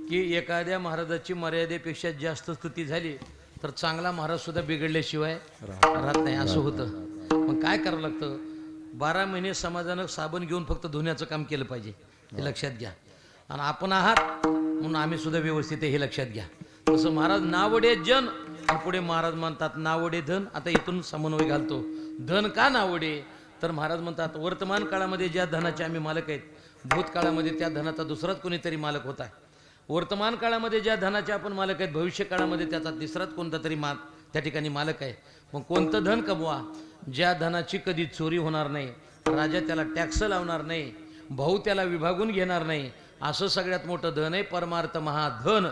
की एखाद्या महाराजाची मर्यादेपेक्षा जास्त स्तुती झाली तर चांगला महाराज सुद्धा बिघडल्याशिवाय राहत नाही, असं होतं. मग काय करावं लागतं, 12 महिने समाजानं साबण घेऊन फक्त धुण्याचं काम केलं पाहिजे, हे लक्षात घ्या. आणि आपण आहात म्हणून आम्ही सुद्धा व्यवस्थित हे लक्षात घ्या. तसं महाराज नावडे जन आणि पुढे महाराज म्हणतात नावडे धन. आता इथून समन्वय घालतो, धन का नावडे, तर महाराज म्हणतात वर्तमान काळामध्ये ज्या धनाचे आम्ही मालक आहेत, भूतकाळामध्ये त्या धनाचा दुसराच कोणीतरी मालक होता. वर्तमान काळामध्ये ज्या धनाचे आपण मालक आहेत, भविष्य काळामध्ये त्याचा तिसराच कोणता तरी त्या ठिकाणी मालक आहे. मग कोणतं धन कमवा, ज्या धनाची कधी चोरी होणार नाही, राजा त्याला टॅक्स लावणार नाही, भाऊ त्याला विभागून घेणार नाही, असं सगळ्यात मोठं धन आहे. परमार्थ महाधन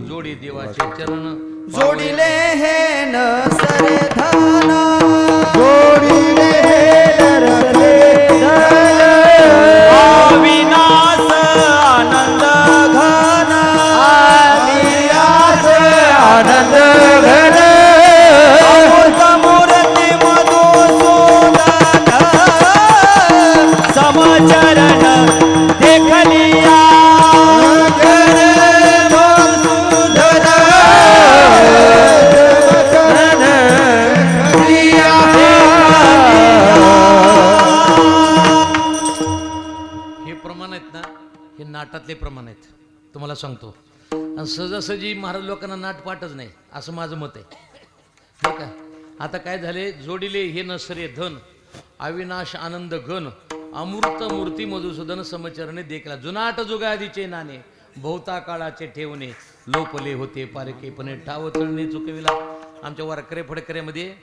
जोडी देवाचे चरण जोडिले हे न सरे धन जोडिले अविनाश आनंद घन अविनाश आनंद घन अमृत मूर्ती मधुसूदन समचरण देखलिया मधुसूदन आणि सहजासहजी महाराज लोकांना नाटपाटच नाही असं माझं मत आहे नाही का. आता काय झाले, जोडिले हे नसरे धन अविनाश आनंद घन अमृत मूर्ती मधुसूदन समचरणे देखला जुनाट जुगादीचे नाणे बहुता काळाचे ठेवणे लोपले होते पारकेपणे ठाव तळणे चुकविला. आमच्या वारकरे फडकऱ्यामध्ये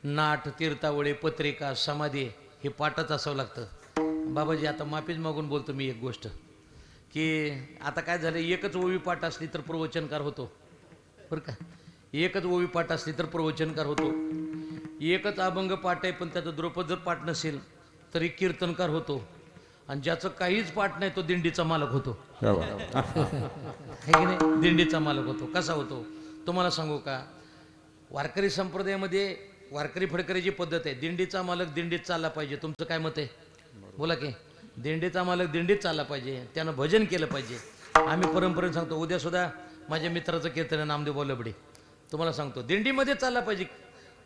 नाट तीर्थावळे पत्रिका समाधी हे पाठच असावं लागतं. बाबाजी आता माफीच मागून बोलतो मी एक गोष्ट की आता काय झालं, एकच ओवी पाठ असली तर प्रवचनकार होतो बरं का. एकच ओवी पाठ असली तर प्रवचनकार होतो. एकच अभंग पाठ आहे पण त्याचं द्रुपद जर पाठ नसेल तरी कीर्तनकार होतो. आणि ज्याचं काहीच पाठ नाही तो दिंडीचा मालक होतो है की नाही. दिंडीचा मालक होतो. कसा होतो तुम्हाला सांगू का. वारकरी संप्रदायामध्ये वारकरी फडकरीची पद्धत आहे, दिंडीचा मालक दिंडीत चालला पाहिजे. तुमचं काय मत आहे बोला की. दिंडीचा मालक दिंडीत चालला पाहिजे, त्यानं भजन केलं पाहिजे. आम्ही परंपरेने सांगतो, उद्या सुद्धा माझ्या मित्राचं कीर्तन आहे नामदेव बोलबडे, तुम्हाला सांगतो दिंडीमध्ये चालला पाहिजे.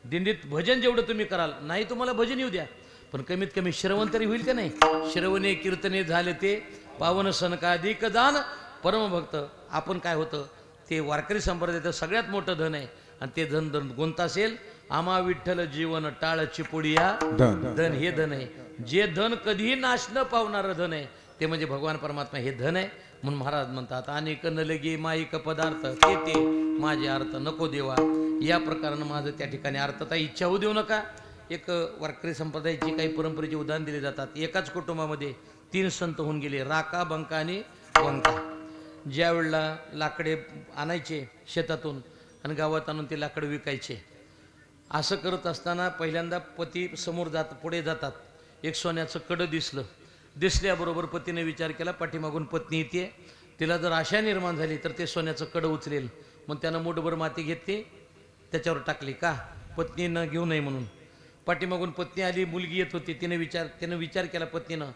दिंडीत भजन जेवढं तुम्ही कराल नाही तुम्हाला भजन येऊ द्या पण कमीत कमी श्रवण तरी होईल का नाही. श्रवणे कीर्तने झाले ते पावन सनकाधिक दान परमभक्त. आपण काय होतं ते वारकरी संप्रदायाचं सगळ्यात मोठं धन आहे आणि ते धन कोणतं असेल. आम्हा विठ्ठल जीवन टाळ चिपुडिया धन हे धन आहे. जे धन कधीही नाश न पावणारं धन आहे ते म्हणजे भगवान परमात्मा हे धन आहे. म्हणून महाराज म्हणतात अनेक न लगे माईक पदार्थ ते माझे अर्थ नको देवा. या प्रकारानं माझं त्या ठिकाणी अर्थता इच्छा होऊ देऊ नका. एक वारकरी संप्रदायाची काही परंपरेचे उदाहरण दिले जातात. एकाच कुटुंबामध्ये 3 संत होऊन गेले, राका बंका आणि वंका. ज्या वेळेला लाकडे आणायचे शेतातून आणि गावात आणून ते लाकडं विकायचे. असं करत असताना पहिल्यांदा पती समोर पुढे जातात. एक सोन्याचं कडं दिसल्याबरोबर पतीने विचार केला पाठीमागून पत्नी येते, तिला जर आशा निर्माण झाली तर ते सोन्याचं कडं उचलेल. मग त्यानं मुठभर माती घेतली त्याच्यावर टाकली का पत्नीनं घेऊ नये म्हणून. पाठीमागून पत्नी आली, मुलगी येत होती, तिनं विचार केला पत्नीनं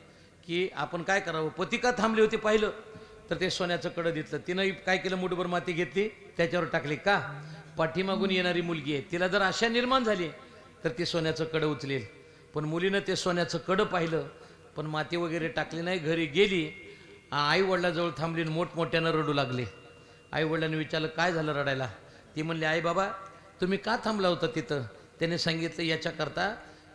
की आपण काय करावं. पती का थांबले होते पाहिलं तर ते सोन्याचं कडं दिसलं. तिनं काय केलं, मुठभर माती घेतली त्याच्यावर टाकली का पाठीमागून येणारी मुलगी आहे तिला जर आशा निर्माण झाली तर ती सोन्याचं कडं उचलेल. पण मुलीनं ते सोन्याचं कडं पाहिलं पण माती वगैरे टाकली नाही. घरी गेली, आई वडिलाजवळ थांबली, मोठमोठ्यानं रडू लागले. आई वडिलांनी विचारलं काय झालं रडायला. ती म्हणली आई बाबा तुम्ही का थांबला होता तिथं. त्याने सांगितलं याच्याकरता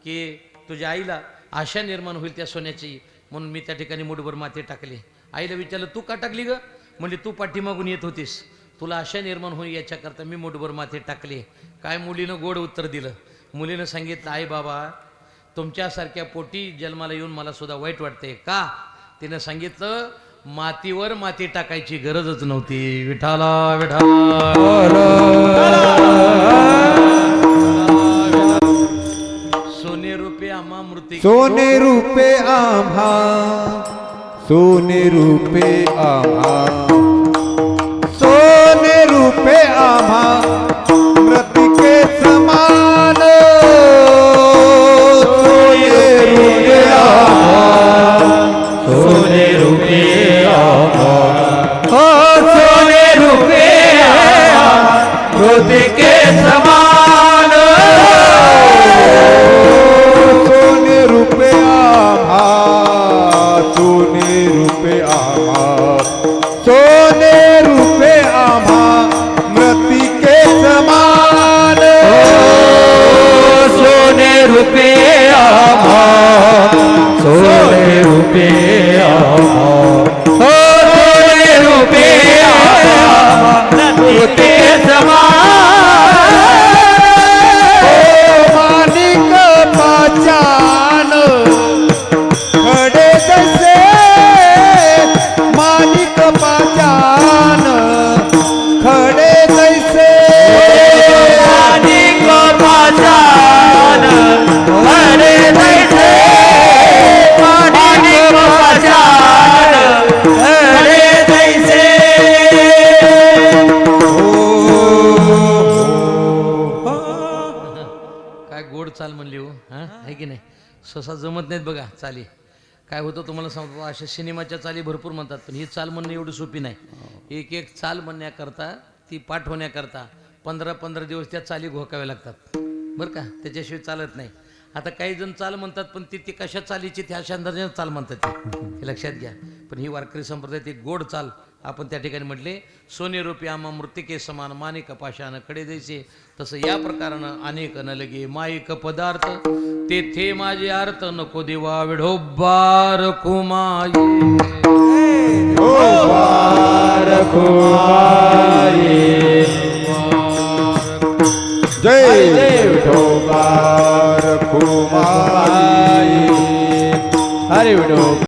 की तुझ्या आईला आशा निर्माण होईल त्या सोन्याची म्हणून मी त्या ठिकाणी मुठभर माती टाकली. आईला विचारलं तू का टाकली ग. म्हणजे तू पाठीमागून येत होतीस, तुला आशा निर्माण होईल याच्याकरता मी मुठभर माती टाकली. काय मुलीनं गोड उत्तर दिलं. मुलीनं सांगितलं आई बाबा तुमच्यासारख्या पोटी जन्माला येऊन मला सुद्धा वाईट वाटते का. तिनं सांगितलं मातीवर माती टाकायची गरजच नव्हती. विठाला सोने रुपये आम्हा मृत्यू सोने रूपे आम्हा सोने रूपे आम्हा सोने रूपे आम्हा मृतिके समान सोने रूपे आम्हा सोने रूपे आम्हा मृतिके समान सोने रूपे आम्हा सोने रूपे आम्हा सोने रूपे आम्हा मृतिके समान सोने रूपे आम्हा सोने रूपे आम्हा सोने रूपे आम्हा मृतिके समान मानिक पाचान खडे जसे मानिक पाचान खडे जैसे मानिक पाचान खडे जैसे मानिक पाचान खडे जैसे काय गोड चाल म्हणली हो हां आहे की नाही. सहसा जमत नाहीत बघा चाली. काय होतं तुम्हाला सांगतो अशा सिनेमाच्या चाली भरपूर म्हणतात पण ही चाल म्हणणं एवढी सोपी नाही. एक एक चाल म्हणण्याकरता ती पाठ होण्याकरता 15-15 दिवस त्या चाली घोकाव्या लागतात बरं का. त्याच्याशिवाय चालत नाही. आता काही जण चाल म्हणतात पण ती कशा चालीची त्या अशा अंदाजाने चाल म्हणतात ते लक्षात घ्या. पण ही वारकरी संप्रदायात एक गोड चाल आपण त्या ठिकाणी म्हटले सोने रूपी आम्हा मृतिके समान मानिक पाशान कडे जैसे, तसं या प्रकारानं अनेक न लगे माईक पदार्थ तेथे माझे अर्थ नको देवा विढोबार कुमाये जय विठोबार खुमाई हरे विठोबार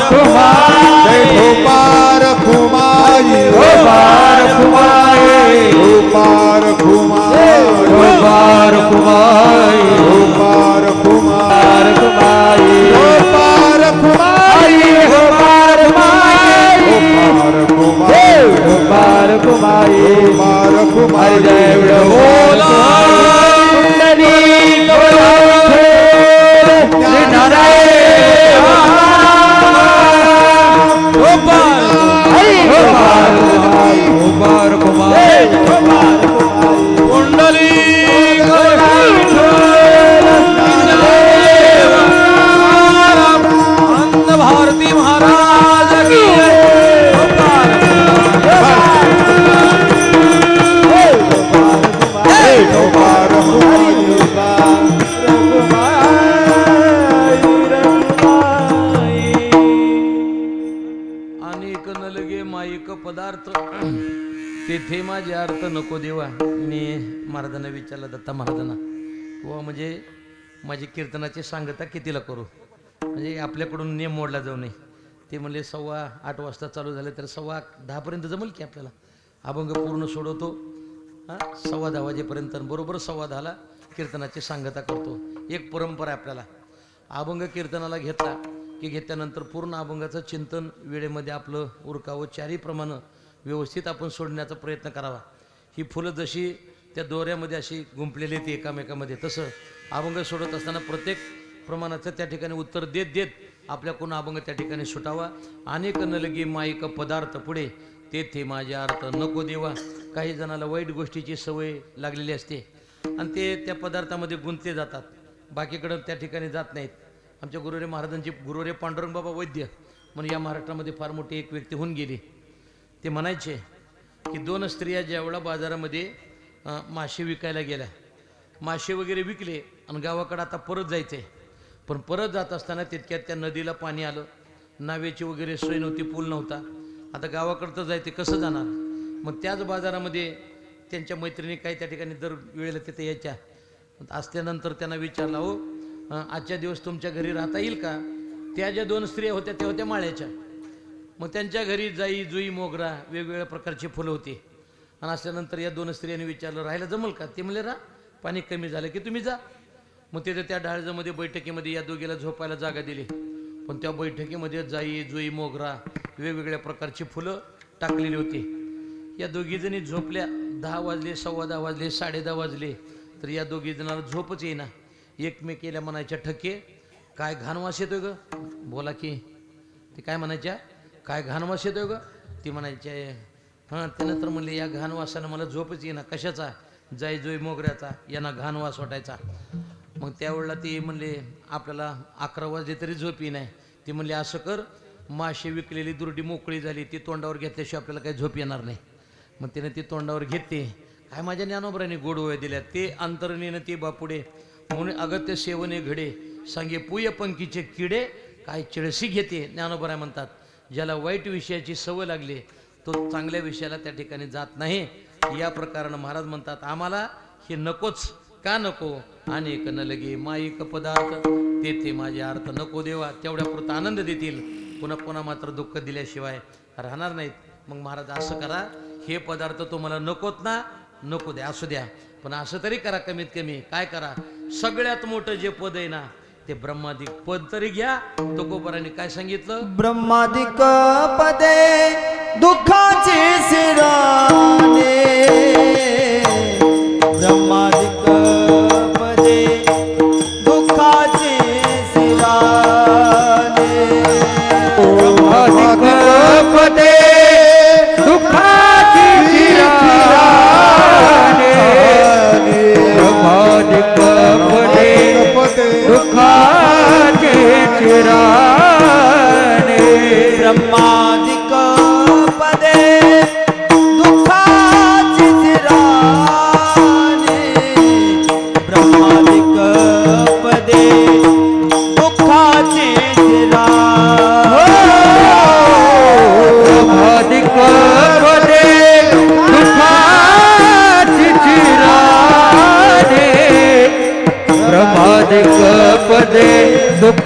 जय विठोबार खुमाई विठोबार खुमाई विठोबार खुमाई विठोबार खुमाई विठोबार खुमाई विठोबार खुमाई विठोबार खुमाई विठोबार खुमाई विठोबार खुमाई विठोबार खुमाई जय विठोबार भारती महाराज की अनेक न लगे माईक पदार्थ तेथे माझे अर्थ नको देवा. मी महाराजांना विचारलं दत्ता महाराजांना व म्हणजे माझी कीर्तनाची सांगता कितीला करू, म्हणजे आपल्याकडून नियम मोडला जाऊ नये. ते म्हणले 8:15 वाजता चालू झाले तर 10:15 पर्यंत जमेल की आपल्याला. अभंग पूर्ण सोडवतो 10:15 वाजेपर्यंत, बरोबर 10:15ला कीर्तनाची सांगता करतो. एक परंपरा आहे आपल्याला. अभंग कीर्तनाला घेतला की घेतल्यानंतर पूर्ण अभंगाचं चिंतन वेळेमध्ये आपलं उरकावं, चारीप्रमाणे व्यवस्थित आपण सोडण्याचा प्रयत्न करावा. ही फुलं जशी त्या दोऱ्यामध्ये अशी गुंफलेली आहेत एकामेकामध्ये, तसं अभंग सोडत असताना प्रत्येक प्रमाणाचं त्या ठिकाणी उत्तर देत देत आपल्याकडून अभंग त्या ठिकाणी सुटावा. अनेक न लगे माईक पदार्थ पुढे तेथे माझे अर्थ नको देवा. काही जणाला वाईट गोष्टीची सवय लागलेली असते आणि ते त्या पदार्थामध्ये गुंतले जातात, बाकीकडं त्या ठिकाणी जात नाहीत. आमच्या गुरुरे महाराजांचे गुरुरे पांडुरंग बाबा वैद्य म्हणून या महाराष्ट्रामध्ये फार मोठी एक व्यक्ती होऊन गेली. ते म्हणायचे की 2 स्त्रिया ज्यावेळा बाजारामध्ये मासे विकायला गेल्या, मासे वगैरे विकले आणि गावाकडं आता परत जायचे. पण परत जात असताना तितक्यात त्या नदीला पाणी आलं, नावेची वगैरे सोय नव्हती, पूल नव्हता. आता गावाकडं तर जायचे, कसं जाणार. मग त्याच बाजारामध्ये त्यांच्या मैत्रिणी काही त्या ठिकाणी दर वेळेला तिथे यायच्या. असल्यानंतर त्यांना विचारला, हो आजच्या दिवस तुमच्या घरी राहता येईल का. त्या ज्या 2 स्त्रिया होत्या त्या होत्या माळ्याच्या. मग त्यांच्या घरी जाई जुई मोगरा वेगवेगळ्या प्रकारची फुलं होती. आणि असल्यानंतर या 2 स्त्रियांनी विचारलं राहायला जमल का. ते म्हणले पाणी कमी झालं की तुम्ही जा. मग तिथे त्या ढाळजामध्ये बैठकीमध्ये या दोघीला झोपायला जागा दिली. पण त्या बैठकीमध्ये जाई जुई मोगरा वेगवेगळ्या प्रकारची फुलं टाकलेली होती. या दोघी जणी झोपल्या. 10 वाजले, 10:15 वाजले, 10:30 वाजले, तर या दोघी जणांना झोपच येईना. एकमेकीला म्हणायच्या ठके काय घाण वास येतोय ग. बोला की. ते काय म्हणायच्या काय घाण वास येतोय ग. ती म्हणायच्या त्यानं तर म्हणले या घाण वासानं मला झोपच येईना. कशाचा. जाई जुई मोगऱ्याचा. यांना घाण वास वाटायचा. मग त्यावेळेला ती म्हणले आपल्याला 11 वाजले तरी झोप येई नाही. ती म्हणली असं कर, मासे विकलेली दुर्डी मोकळी झाली, ती तोंडावर घेतल्याशिवाय आपल्याला काही झोप येणार नाही. मग तिने ती तोंडावर घेतली. काय माझ्या ज्ञानोबराने गोडवया दिल्या. ते अंतरणीनं ते बापुडे म्हणून अगत्य सेवने घडे सांगे पुय पंखीचे किडे काय चिळसी घेते. ज्ञानोबराय म्हणतात ज्याला वाईट विषयाची सवय लागली तो चांगल्या विषयाला त्या ठिकाणी जात नाही. या प्रकारानं महाराज म्हणतात आम्हाला हे नकोच. का नको. अनेक न लगे माईक पदार्थ तेथे माझे अर्थ नको देवा. तेवढ्या पुरता आनंद देतील, पुन्हा पुन्हा मात्र दुःख दिल्याशिवाय राहणार नाहीत. मग महाराज असं करा, हे पदार्थ तुम्हाला नकोत ना, नको द्या, असू द्या, पण असं तरी करा कमीत कमी. काय करा. सगळ्यात मोठं जे पद आहे ना ते ब्रह्मादिक पद तरी घ्या. तुकोबारांनी काय सांगितलं. ब्रह्मादिक पदे दुःखाचे सिराने. ब्रह्मादिक पदे दुःखाचे सिराने. ब्रह्मादिक पदे दुःखाची चिराने. ब्रह्मादिक पदे दुःखाची चिराने. ब्रह्मादिक पदे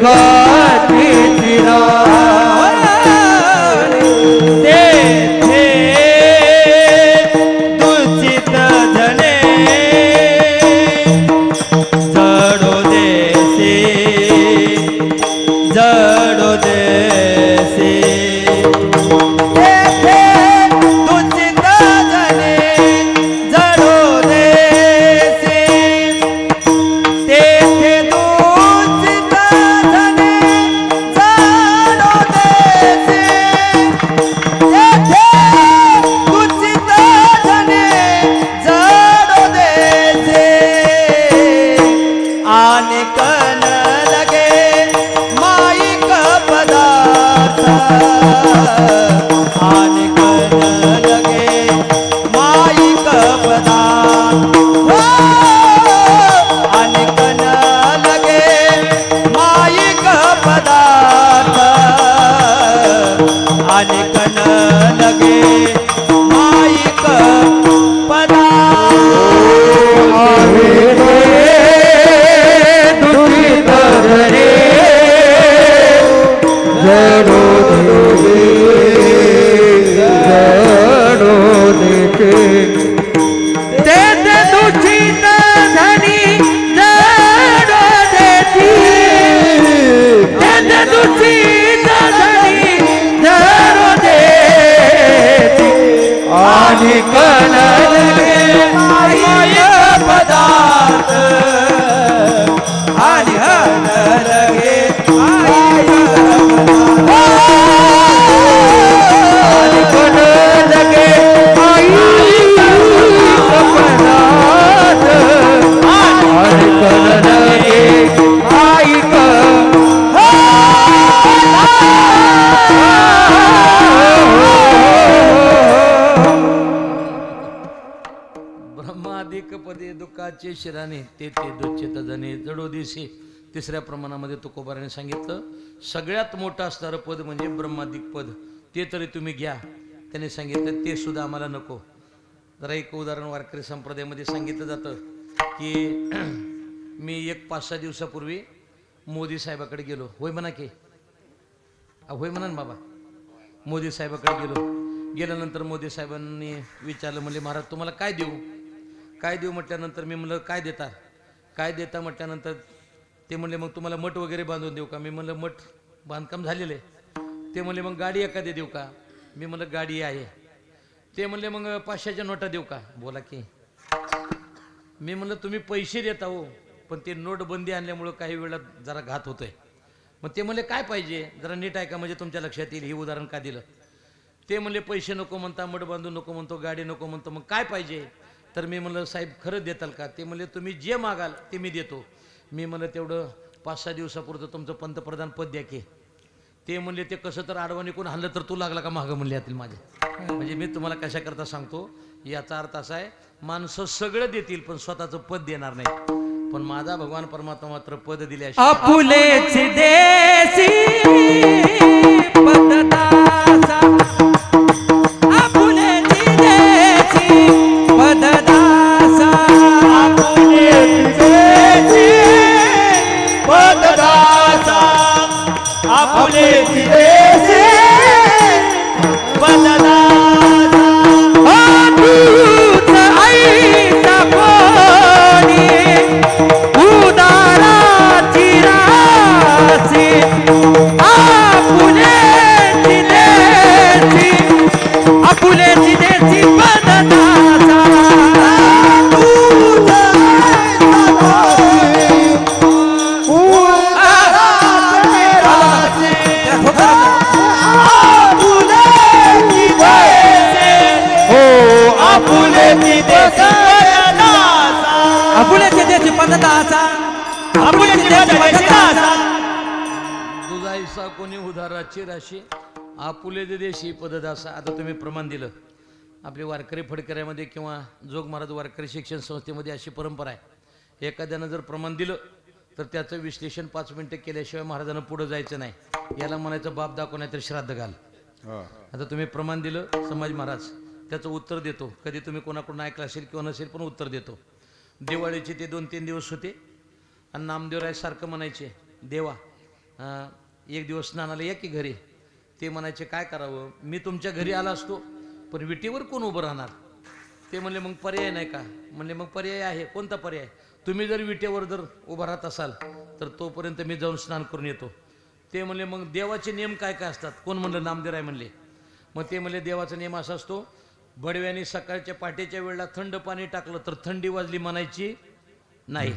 सुखाची तेथे दूषित झाले जडो देसी जडो देसी तेथे दूषित झाले जडो देसी तेथे दूषित झाले जडो देसी तेथे दूषित झाले जडो देसी आणि कन लगे माईक पदार्थ आणि कन लगे माईक पदार्थ हो, आणि कन लगे माईक पदार्थ आणि कन लगे माईक पदार्थ दुखित धरे जडो देखे तेथे दूषित धनी जडो देती तेथे दूषित धनी जडो देती आणि कण लगे माय पदार्थ आणि हन लगे माय आणि कण लगे आई पदार्थ आणि कण लगे आई ब्रह्मादिक पदे दुःखाचे शिराने ते दुच्छित जने जडो दिसे. तिसऱ्या प्रमाणामध्ये तुकोबाराने सांगितलं सगळ्यात मोठं असणारं पद म्हणजे ब्रह्मादिक पद, ते तरी तुम्ही घ्या. त्याने सांगितलं ते सुद्धा आम्हाला नको. जरा एक उदाहरण वारकरी संप्रदायामध्ये सांगितलं जातं की मी एक 5-6 दिवसापूर्वी मोदी साहेबाकडे गेलो. होय म्हणा की होय म्हणा ना बाबा. मोदी साहेबाकडे गेल्यानंतर मोदी साहेबांनी विचारलं, म्हणले महाराज तुम्हाला काय देऊ काय देऊ म्हटल्यानंतर मी म्हणलं काय देता म्हटल्यानंतर ते म्हणले मग तुम्हाला मठ वगैरे बांधून देऊ का. मी म्हणलं मठ बांधकाम झालेलं आहे. ते म्हणले मग गाडी एखादी देऊ का. मी म्हणलं गाडी आहे. ते म्हणले मग 500च्या नोटा देऊ का. बोला की. मी म्हणलं तुम्ही पैसे देता हो, पण ते नोटबंदी आणल्यामुळं काही वेळा जरा घात होतोय. मग ते म्हणले काय पाहिजे जरा नीट ऐका म्हणजे तुमच्या लक्षात येईल. हे उदाहरण का दिलं. ते म्हणले पैसे नको म्हणता, मठ बांधून नको म्हणतो, गाडी नको म्हणतो, मग काय पाहिजे. तर मी म्हणलं साहेब खरंच देताल का. ते म्हणले तुम्ही जे मागाल ते मी देतो. मी म्हणलं तेवढं 5-6 दिवसापुरतं तुमचं पंतप्रधान पद द्या की. ते म्हणले ते कसं तर आडवानी कोण हल्लं तर तू लागला का मागं म्हणले यातील माझ्या. म्हणजे मी तुम्हाला कशा करता सांगतो, याचा अर्थ असा आहे माणसं सगळं देतील पण स्वतःचं पद देणार नाही. पण माझा भगवान परमात्मा मात्र पद दिल्याशिवाय आपुलेच देसी पददासा आपुलेच देसी पददासा आपुलेच देसी पददासा आपुलेच देसी पददासा तूच आईचा कोणी उदाराची राशी आपुलेची देशी पददासा आपुलेची देशी पददासा आपुलेची देशी पददासा दुधाईसा कोणी उधाराची राशी आपुले देशी पददासा. आता तुम्ही प्रमाण दिलं. आपली वारकरी फडकऱ्यामध्ये किंवा जोग महाराज वारकरी शिक्षण संस्थेमध्ये अशी परंपरा आहे, एखाद्यानं जर प्रमाण दिलं तर त्याचं विश्लेषण 5 मिनिटं केल्याशिवाय महाराजांना पुढं जायचं नाही. याला म्हणायचं बाप दाखव नाही तर श्राद्ध घाल. आता तुम्ही प्रमाण दिलं समाज महाराज, त्याचं उत्तर देतो. कधी तुम्ही कोणाकडून ऐकलं असेल किंवा नसेल पण उत्तर देतो. दिवाळीचे ते 2-3 दिवस होते आणि नामदेवराय सारखं म्हणायचे देवा एक दिवस स्नानाला या की घरी. ते म्हणायचे काय करावं, मी तुमच्या घरी आला असतो पण विटेवर कोण उभं राहणार. ते म्हणले मग पर्याय नाही का. म्हणले मग पर्याय आहे. कोणता पर्याय. तुम्ही जर विटेवर जर उभं राहत असाल तर तोपर्यंत मी जाऊन स्नान करून येतो. ते म्हणले मग देवाचे नियम काय काय असतात. कोण म्हणलं, नामदेवराय म्हणले. मग ते म्हणले देवाचा नियम असा असतो, बडव्याने सकाळच्या पाटेच्या वेळेला थंड पाणी टाकलं तर थंडी वाजली म्हणायची नाही,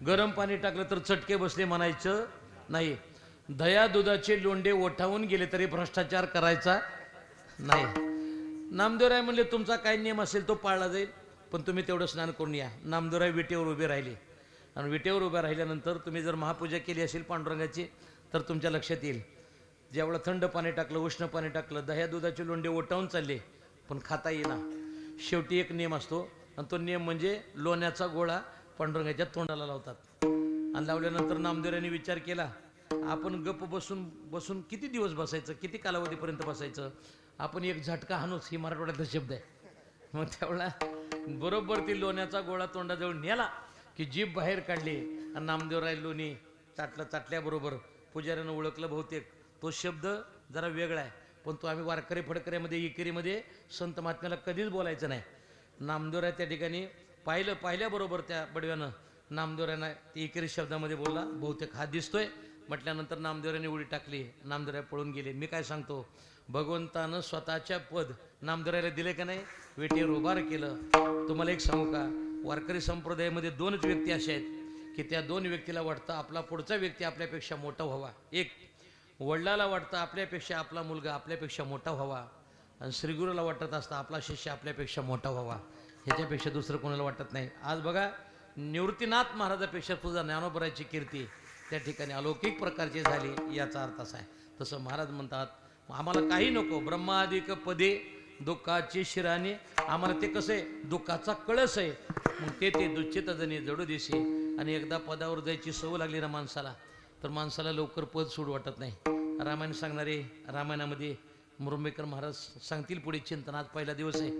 गरम पाणी टाकलं तर चटके बसले म्हणायचं नाही, दया दुधाचे लोंढे ओठावून गेले तरी भ्रष्टाचार करायचा नाही. नामदेवराय म्हणले तुमचा काय नियम असेल तो पाळला जाईल, पण तुम्ही तेवढं स्नान करून या. नामदेवराय विटेवर उभे राहिले आणि विटेवर उभे राहिल्यानंतर तुम्ही जर महापूजा केली असेल पांडुरंगाची तर तुमच्या लक्षात येईल, ज्यावेळेला थंड पाणी टाकलं, उष्ण पाणी टाकलं, दह्या दुधाचे लोंढे ओटावून चालले पण खाता येईना. शेवटी एक नियम असतो आणि तो नियम म्हणजे लोण्याचा गोळा पांडुरंगाच्या तोंडाला लावतात. आणि लावल्यानंतर नामदेवरायांनी विचार केला, आपण गप्प बसून बसून किती दिवस बसायचं, किती कालावधीपर्यंत बसायचं, आपण एक झटका हाणूच, ही मराठवाड्यातला शब्द आहे. मग त्यावेळेला बरोबर ती लोण्याचा गोळा तोंडाजवळ नेला की जीभ बाहेर काढली आणि नामदेवराय लोणी चाटल्याबरोबर पुजाऱ्यानं ओळखलं बहुतेक तो शब्द जरा वेगळा आहे, पण तो आम्ही वारकरी फडकऱ्यामध्ये इकेरीमध्ये संत महात्म्याला कधीच बोलायचं नाही. नामदेवराय त्या ठिकाणी पाहिल्याबरोबर त्या बडव्यानं नामदेवरायांना ती इकेरी शब्दामध्ये बोलला, बहुतेक हा दिसतोय म्हटल्यानंतर नामदेवरायांनी उडी टाकली, नामदेवराय पळून गेले. मी काय सांगतो, भगवंतानं स्वतःच्या पद नामदेवरायला दिले का नाही, वेटीवर उभार केलं. तुम्हाला एक सांगू का, वारकरी संप्रदायामध्ये दोनच व्यक्ती अशा आहेत की त्या दोन व्यक्तीला वाटतं आपला पुढचा व्यक्ती आपल्यापेक्षा मोठा व्हावा. एक वडिलाला वाटतं आपल्यापेक्षा आपला मुलगा आपल्यापेक्षा मोठा व्हावा, आणि श्रीगुरूला वाटत असतं आपला शिष्य आपल्यापेक्षा मोठा व्हावा. ह्याच्यापेक्षा दुसरं कोणाला वाटत नाही. आज बघा निवृत्तीनाथ महाराजापेक्षा तुझा ज्ञानोबराची कीर्ती त्या ठिकाणी अलौकिक प्रकारची झाली, याचा अर्थ असा आहे. तसं महाराज म्हणतात आम्हाला काही नको, ब्रह्मादिक पदे दुःखाची शिराने, आम्हाला ते कसं आहे दुःखाचा कळस आहे, मग ते दुश्चित जणी जडू दिसे. आणि एकदा पदावर जायची सवय लागली ना माणसाला, तर माणसाला लवकर पद सोडू वाटत नाही. रामायण सांगणारे रामायणामध्ये मुरुंबेकर महाराज सांगतील पुढे चिंतन, आज पहिला दिवस आहे,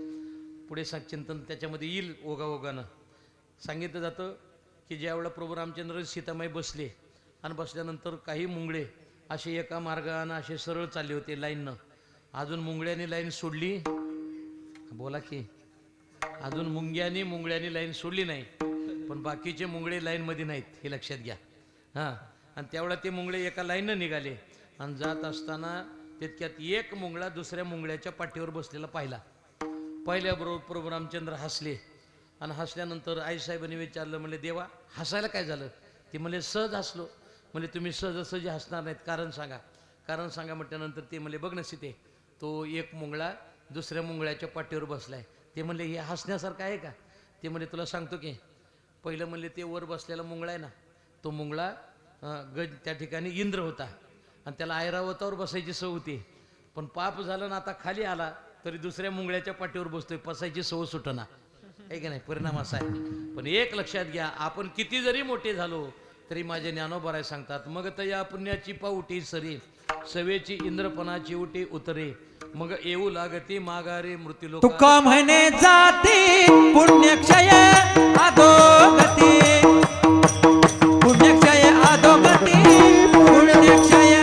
पुढे चिंतन त्याच्यामध्ये येईल ओघाओघानं. सांगितलं जातं की ज्यावेळेला प्रभू रामचंद्र सीतामाई बसले आणि बसल्यानंतर काही मुंगळे असे एका मार्गानं असे सरळ चालले होते लाईननं. अजून मुंगळ्याने लाईन सोडली, बोला की, अजून मुंगळ्याने लाईन सोडली नाही, पण बाकीचे मुंगळे लाईनमध्ये नाहीत, हे लक्षात घ्या. हां, आणि त्यावेळेला ते मुंगळे एका लाईननं निघाले आणि जात असताना तितक्यात एक मुंगळा दुसऱ्या मुंगळ्याच्या पाठीवर बसलेला पाहिल्याबरोबर प्रभू रामचंद्र हसले आणि हसल्यानंतर आईसाहेबांनी विचारलं, म्हणले देवा हसायला काय झालं. ते म्हणले सहज हसलो. म्हणजे तुम्ही सहजासहजी हसणार नाहीत, कारण सांगा म्हटल्यानंतर ते म्हणले बघ ना सीते, तो एक मुंगळा दुसऱ्या मुंगळ्याच्या पाठीवर बसलाय. ते म्हणले हे हसण्यासारखं आहे का. ते म्हणले तुला सांगतो की, पहिलं म्हणले ते वर बसलेला मुंगळा आहे ना, तो मुंगळा त्या ठिकाणी इंद्र होता आणि त्याला ऐरावतावर बसायची सवय होती, पण पाप झालं ना आता खाली आला तरी दुसऱ्या मुंगळ्याच्या पाठीवर बसतोय, बसायची सवय सुटना, आहे की नाही. परिणाम असा आहे. पण एक लक्षात घ्या, आपण किती जरी मोठे झालो तरी माझे ज्ञानोबराय सांगतात, मग तया पुण्याची पाऊटी सरी, सवेची इंद्रपणाची उटी उतरे, मग येऊ लागते माघारे मृत्यूलोक. तुका म्हणे जाती पुण्यक्षय अधोगती, पुण्यक्षय अधोगती, पुण्यक्षय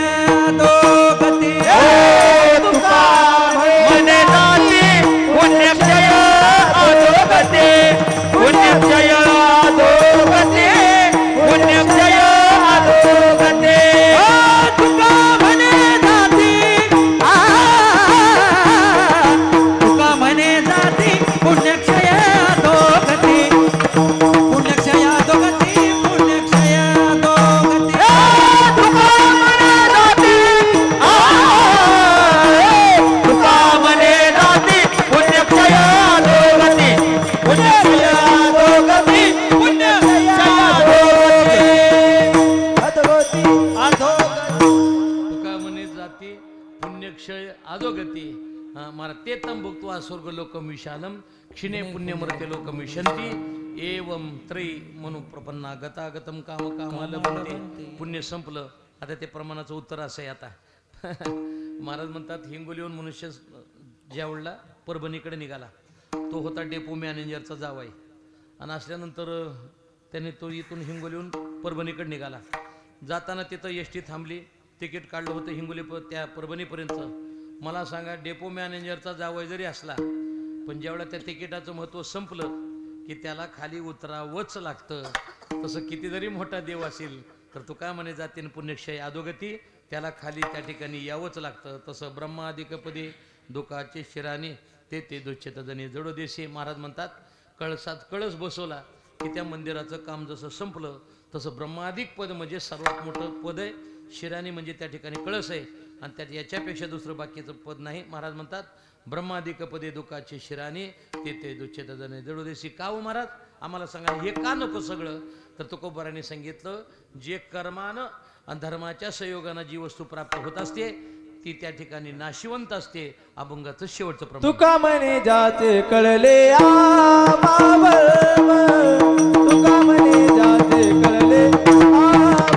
अधोगती. तुका म्हणे जाती पुण्यक्षय अधोगती, पुण्यक्षय अधोगती, पुण्यक्षय अधोगती. तुका म्हणे जाती, तुका म्हणे जाती पुण्यक्षय अधोगती, पुण्यक्षय अधोगती, पुण्यक्षय अधोगती. तुका म्हणे जाती, तुका म्हणे जाती पुण्यक्षय अधोगती, पुण्यक्षय अधोगती, पुण्यक्षय अधोगती, अधोगती. तुका म्हणे जाती पुण्यक्षय अधोगती. मला ते तंभुक्त्वा स्वर्ग लोकम विशालम क्षिणे पुण्यमर्ते लोकम विशंती एवं त्रयी म्हणून प्रपन्ना गतागतम काम कामाला बनते. पुण्य संपलं, आता ते प्रमाणाचं उत्तर असं आहे. आता महाराज म्हणतात हिंगोलीहून मनुष्य ज्यावेळेला परभणीकडे निघाला, तो होता डेपो मॅनेजरचा जावाई, आणि असल्यानंतर त्याने तो इथून हिंगोलीहून परभणीकडे निघाला. जाताना तिथं एस टी थांबली, तिकीट काढलं होतं हिंगोली त्या परभणीपर्यंत. मला सांगा, डेपो मॅनेजरचा जावई जरी असला, पण जेवढं त्या तिकिटाचं महत्त्व संपलं की त्याला खाली उतरावंच लागतं. तसं किती जरी मोठा देव असेल तर तू काय म्हणे, जातीन पुण्यक्षय अधोगती, त्याला खाली त्या ठिकाणी यावंच लागतं. तसं ब्रह्मादिकपदी दुःखाचे शिराने ते दुच्छेत जणी जडो देशी. महाराज म्हणतात, कळसात कळस बसवला की त्या मंदिराचं काम जसं संपलं तसं ब्रह्मादिक पद म्हणजे सर्वात मोठं पद आहे. शिराणी म्हणजे त्या ठिकाणी कळस आहे आणि त्यात याच्यापेक्षा दुसरं बाकीचं पद नाही. महाराज म्हणतात, ब्रह्मादिक पदे दुःखाचे शिराने ते दुच्छेत जणे जडो देशी. का हो महाराज, आम्हाला सांगा हे का नको सगळं? तर तुकोबाराने सांगितलं, जे कर्मानं आणि धर्माच्या संयोगानं जी वस्तू प्राप्त होत असते ती त्या ठिकाणी नाशिवंत असते. अभंगाचं शेवटचं प्रमाण. तुका म्हणे जाते कळले आबावळ, तुका म्हणे जाते कळले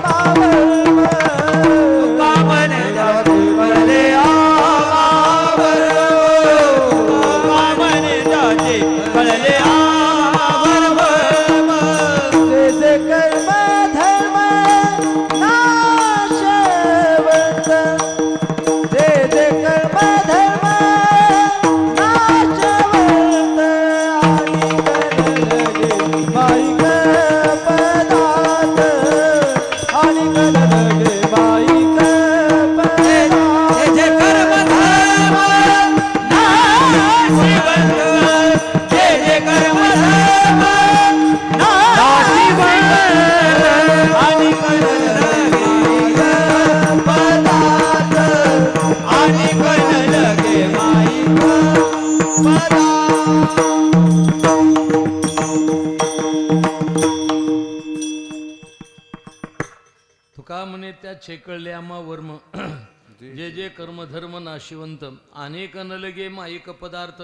आबावळ, तुका म्हणे जाते कळले आबावळ, तुका म्हणे जाते कळले आबावळ. जे जे कर्म धर्म नाशवंत, जे जे कर्म धर्म नाशवंत, आणि कळलगे बाईक पदार्थ, आणि कळलगे बाईक पदार्थ. जे कर्म धर्म नाशवंत, जे जे कर्म धर्म नाशवंत, आणि कळलगे पदार्थ, आणि कळलगे बाईक पदार्थ. तुका म्हणे त्या छेकळले आम्हा वर्म, जे जे कर्म धर्म नाशिवंत, अनेक नलगे माईक पदार्थ,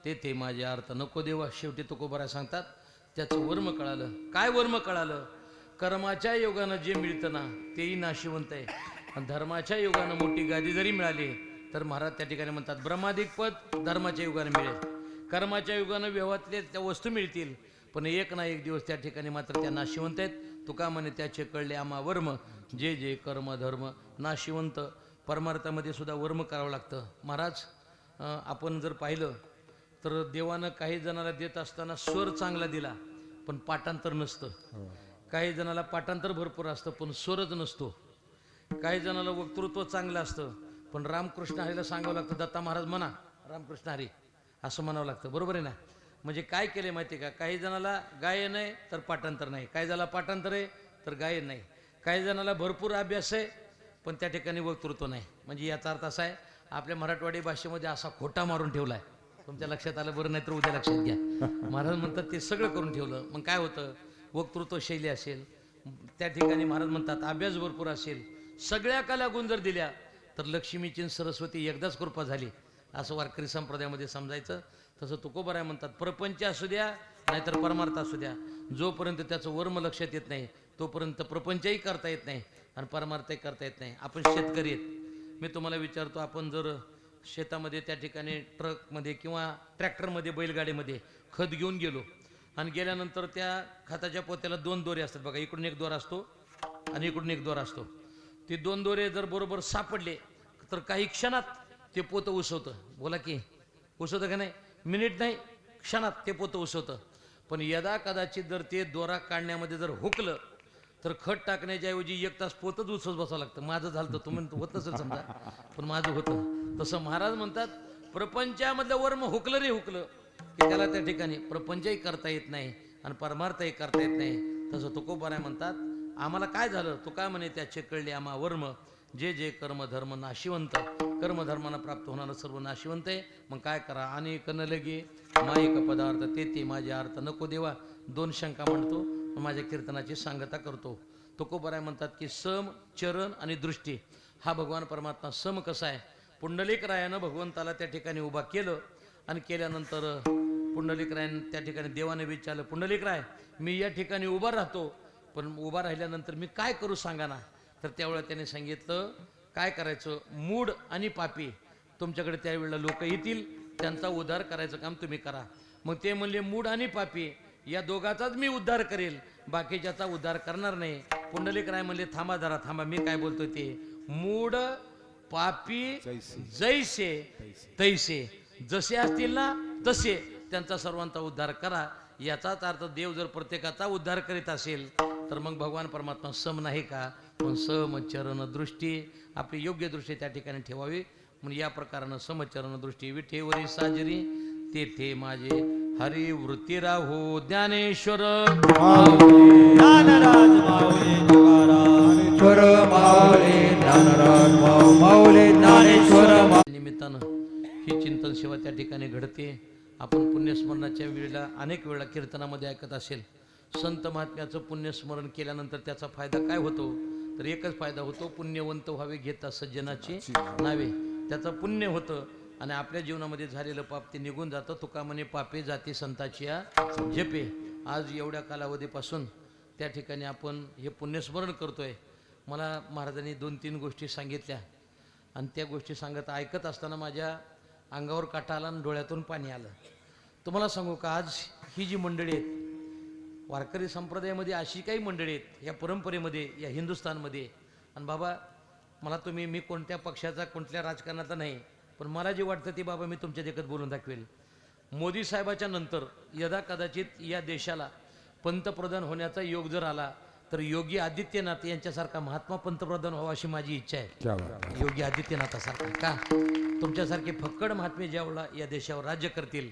ते माझे अर्थ नको देवा. शेवटी तुकोबारा सांगतात, त्याचं वर्म कळालं. काय वर्म कळालं? कर्माच्या योगानं जे मिळतं ना तेही नाशिवंत आहे, आणि धर्माच्या योगानं मोठी गादी जरी मिळाली तर महाराज त्या ठिकाणी म्हणतात, ब्रह्मादिक पद धर्माच्या योगानं मिळेल, कर्माच्या योगानं व्यवहारातले त्या वस्तू मिळतील, पण एक ना एक दिवस त्या ठिकाणी मात्र त्या नाशिवंत आहेत. तुका म्हणे त्याचे कळले आम्हा वर्म, जे जे कर्म धर्म नाशिवंत. परमार्थामध्ये सुद्धा वर्म करावं लागतं. महाराज, आपण जर पाहिलं तर देवानं काही जणाला देत असताना स्वर चांगला दिला पण पाठांतर नसतं, काही जणाला पाठांतर भरपूर असतं पण स्वरच नसतो, काही जणाला वक्तृत्व चांगलं असतं पण रामकृष्ण हरीला सांगावं लागतं, दत्ता महाराज म्हणा रामकृष्ण हरी असं म्हणावं लागतं. बरोबर आहे ना? म्हणजे काय केलं माहिती आहे का, काही जणाला गायन आहे तर पाठांतर नाही, काही जणाला पाठांतर आहे तर गायन नाही, काही जणाला भरपूर अभ्यास आहे पण त्या ठिकाणी वक्तृत्व नाही. म्हणजे याचा अर्थ असा आहे, आपल्या मराठवाडी भाषेमध्ये असा खोटा मारून ठेवला आहे. तुमच्या लक्षात आलं बरं, नाही तर उद्या लक्षात घ्या. महाराज म्हणतात ते सगळं करून ठेवलं, मग काय होतं? वक्तृत्व शैली असेल, त्या ठिकाणी महाराज म्हणतात अभ्यास भरपूर असेल, सगळ्या कला गुण जर दिल्या तर लक्ष्मीची आणि सरस्वती एकदाच कृपा झाली असं वारकरी संप्रदायामध्ये समजायचं. तसं तुकोबाराय म्हणतात, प्रपंच असू द्या नाहीतर परमार्थ असू द्या, जोपर्यंत त्याचं वर्म लक्षात येत नाही तोपर्यंत प्रपंचही करता येत नाही आणि परमार्थही करता येत नाही. आपण शेतकरी आहेत, मी तुम्हाला विचारतो, आपण जर शेतामध्ये त्या ठिकाणी ट्रकमध्ये किंवा ट्रॅक्टरमध्ये बैलगाडीमध्ये खत घेऊन गेलो आणि गेल्यानंतर त्या खताच्या पोत्याला 2 दोरे असतात बघा, इकडून एक दोरा असतो आणि इकडून एक दोरा असतो. ते 2 दोरे जर बरोबर सापडले तर काही क्षणात ते पोतं उसवतं. बोला की उसवतं का नाही? मिनिट नाही, क्षणात ते पोतं उसवतं. पण यदा कदाचित जर ते दोरा काढण्यामध्ये जर हुकलं तर खत टाकण्याच्या ऐवजी 1 तास पोतच उसवत बसावं लागतं. माझं झालं तर तुम्ही होत नसेल समजा, पण माझं होतं. तसं महाराज म्हणतात, प्रपंचामधलं वर्म हुकलं रे हुकलं की त्याला त्या ठिकाणी प्रपंचही करता येत नाही आणि परमार्थही करता येत नाही. तसं तुकोबाराय म्हणतात, आम्हाला काय झालं? तो काय म्हणे, त्याचे कळले आम्हा वर्म, जे जे कर्म धर्म नाशिवंत, कर्मधर्मानं प्राप्त होणारं सर्व नाशिवंत आहे. मग काय करा? अनेक न लगे माईक पदार्थ, ते माझे अर्थ नको देवा. 2 शंका म्हणतो, माझ्या कीर्तनाची सांगता करतो. तुकोबाराय म्हणतात की सम, चरण आणि दृष्टी हा भगवान परमात्मा. सम कसा आहे? पुंडलिक रायानं भगवंताला त्या ठिकाणी उभा केलं आणि केल्यानंतर पुंडलिक रायानं त्या ठिकाणी देवाने विचारलं, पुंडलिक राय मी या ठिकाणी उभा राहतो, पण उभा राहिल्यानंतर मी काय करू सांगा ना. तर त्यावेळेला त्याने सांगितलं काय करायचं, मूढ आणि पापी तुमच्याकडे त्यावेळेला लोक येतील, त्यांचा उद्धार करायचं काम तुम्ही करा. मग ते म्हणले मूढ आणि पापी या दोघाचाच मी उद्धार करेल, बाकीच्याचा उद्धार करणार नाही. पुंडलिकराय म्हणले थांबा जरा थांबा, मी काय बोलतोय ते. मूड पापी जैसे तैसे, जसे असतील ना तसे त्यांचा सर्वांचा उद्धार करा. याचाच अर्थ देव जर प्रत्येकाचा उद्धार करीत असेल तर मग भगवान परमात्मा सम नाही का? पण समचरण दृष्टी आपली योग्य दृष्टी त्या ठिकाणी ठेवावी. म्हणून या प्रकारानं समचरण दृष्टी विठेवरी साजरी तेथे माझे हरी वृत्ती राहो ज्ञानेश्वर ज्ञानराज माऊली तुकारामेश्वर माऊली ज्ञानराज माऊली ज्ञानेश्वर निमित्तानं ही चिंतन सेवा त्या ठिकाणी घडते. आपण पुण्यस्मरणाच्या वेळेला अनेक वेळा कीर्तनामध्ये ऐकत असेल, संत महात्म्याचं पुण्यस्मरण केल्यानंतर त्याचा फायदा काय होतो? तर एकच फायदा होतो, पुण्यवंत व्हावे घेता सज्जनाची नावे. त्याचं पुण्य होतं आणि आपल्या जीवनामध्ये झालेलं पाप ते निघून जातं. तुका म्हणे पापे जाती संताची या जपे. आज एवढ्या कालावधीपासून त्या ठिकाणी आपण हे पुण्यस्मरण करतोय. मला महाराजांनी 2-3 गोष्टी सांगितल्या आणि त्या गोष्टी सांगत ऐकत असताना माझ्या अंगावर काटा आला आणि डोळ्यातून पाणी आलं. तुम्हाला सांगू का, आज ही जी मंडळी आहेत वारकरी संप्रदायामध्ये, अशी काही मंडळी आहेत या परंपरेमध्ये, या हिंदुस्थानमध्ये. आणि बाबा मला मी कोणत्या पक्षाचा कोणत्या राजकारणाचा नाही, पण मला जे वाटतं ते बाबा मी तुमच्या देखत बोलून दाखवेल. मोदी साहेबाच्या नंतर यदा कदाचित या देशाला पंतप्रधान होण्याचा योग जर आला तर योगी आदित्यनाथ यांच्यासारखा महात्मा पंतप्रधान व्हावा अशी माझी इच्छा आहे. योगी आदित्यनाथासारखा. का? तुमच्यासारखे फक्कड महात्मे ज्यावेळेला या देशावर राज्य करतील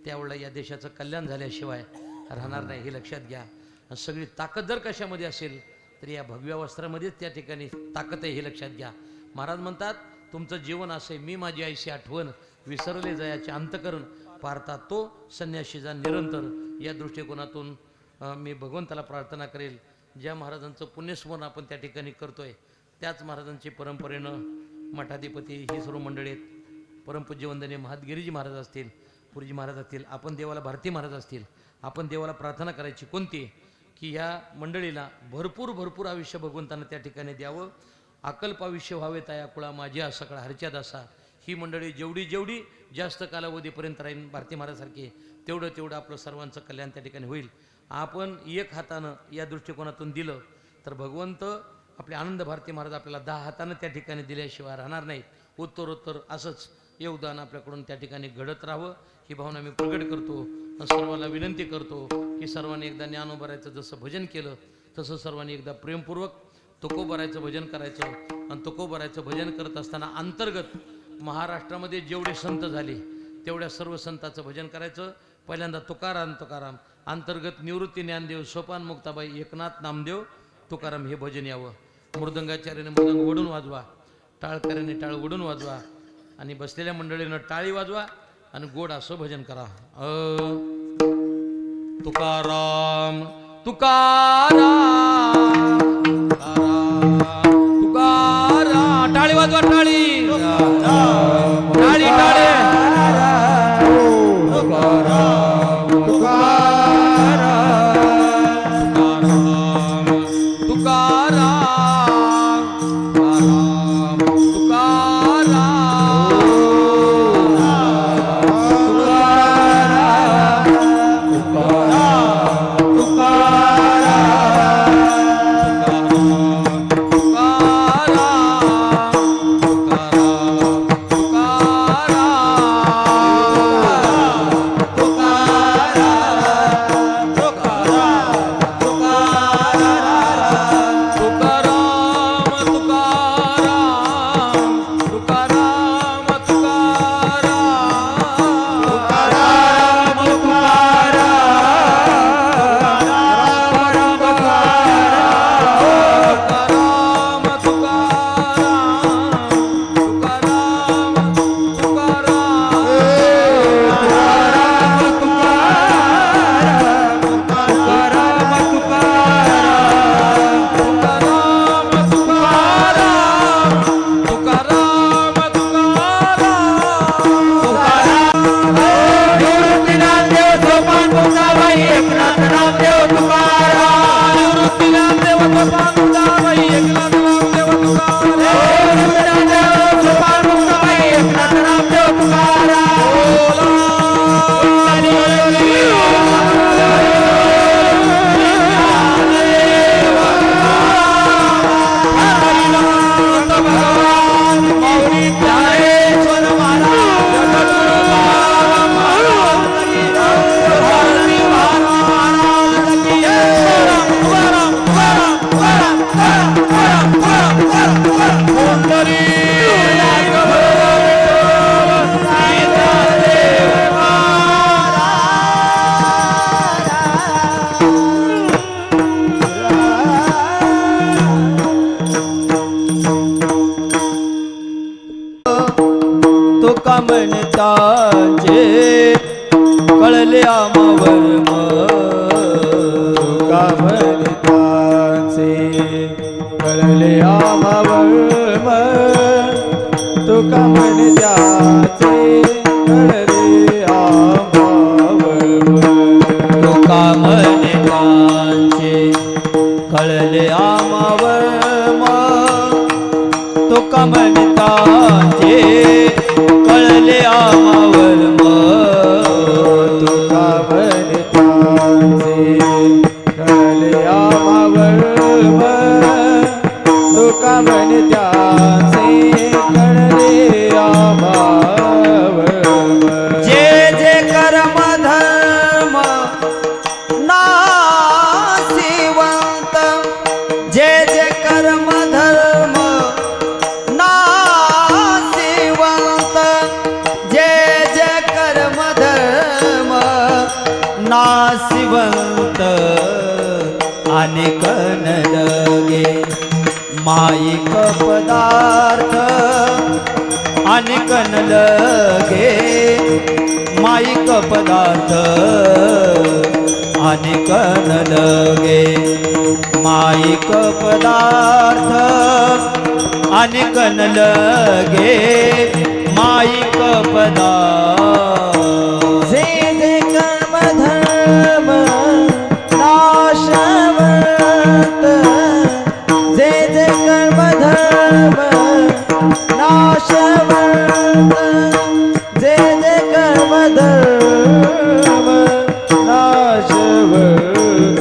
त्यावेळेला या देशाचं कल्याण झाल्याशिवाय राहणार नाही, हे लक्षात घ्या. आणि सगळी ताकद जर कशामध्ये असेल तर या भगव्या वस्त्रामध्येच त्या ठिकाणी ताकद आहे, हे लक्षात घ्या. महाराज म्हणतात तुमचं जीवन असे, मी माझी आईशी आठवण, विसरले जयाचे अंतकरण, पारता तो संन्याशीचा निरंतर. या दृष्टिकोनातून मी भगवंताला प्रार्थना करेल, ज्या महाराजांचं पुण्यस्मरण आपण त्या ठिकाणी करतोय त्याच महाराजांची परंपरेनं मठाधिपती ही सर्व मंडळी आहेत. परमपूज्य वंदनीय महादगिरीजी महाराज असतील, पुरीजी महाराज असतील, आपण देवाला भारती महाराज असतील, आपण देवाला प्रार्थना करायची कोणती, की ह्या मंडळीला भरपूर आयुष्य भगवंतानं त्या ठिकाणी द्यावं. अकल्प आयुष्य व्हावे तया कुळा माझ्या सकाळ हरच्या दासा. ही मंडळी जेवढी जास्त कालावधीपर्यंत राहील भारती महाराजसारखी, तेवढं आपलं सर्वांचं कल्याण त्या ठिकाणी होईल. आपण एक हातानं या दृष्टिकोनातून दिलं तर भगवंत आपले आनंद भारती महाराज आपल्याला 10 हातानं त्या ठिकाणी दिल्याशिवाय राहणार नाहीत. उत्तरोत्तर असंच योगदान आपल्याकडून त्या ठिकाणी घडत राहावं ही भावना मी प्रगट करतो. सर्वांना विनंती करतो की सर्वांनी एकदा ज्ञानोबारायचं जसं भजन केलं तसं सर्वांनी एकदा प्रेमपूर्वक तुकोबारायचं भजन करायचं. आणि तुकोबारायचं भजन करत असताना अंतर्गत महाराष्ट्रामध्ये जेवढे संत झाले तेवढ्या सर्व संतांचं भजन करायचं. पहिल्यांदा तुकाराम, अंतर्गत निवृत्ती ज्ञानदेव, सोपान मुक्ताबाई, एकनाथ नामदेव, तुकाराम हे भजन यावं. मृदंगाचार्याने मृदंग ओढून वाजवा, टाळकऱ्याने टाळ ओढून वाजवा आणि बसलेल्या मंडळीनं टाळी वाजवा आणि गोड असं भजन करा. तुकाराम तुकाराम तुकाराम, टाळी वाजवा, टाळी टाळी टाळी. म्हणताचे कळले आम्हावळ तुका म्हणत्याचे कळले आम्हावळ तुका म्हणताचे कळले आम्हावळ तुका म्हणताचे कळले आम्हावळ तुका म्हणताचे कळले आम्हावळ तुका म्हणत्याचे कळले आम्हावळ जे जे कर्म धर्म नाशिवंत जे जे कर्म धर्म नाशिवंत जे जे कर्म धर्म नाशिवंत आणि कन लगे माईक पदार्थ आणि कन लगे माईक पदार्थ आणि कन लगे माईक पदार्थ आणि कन लगे माईक पदार्थ जे जे कर्म धर्म नाशवंत जे जे कर्म धर्म नाशवंत जे जे कर्म धर्म नाशवंत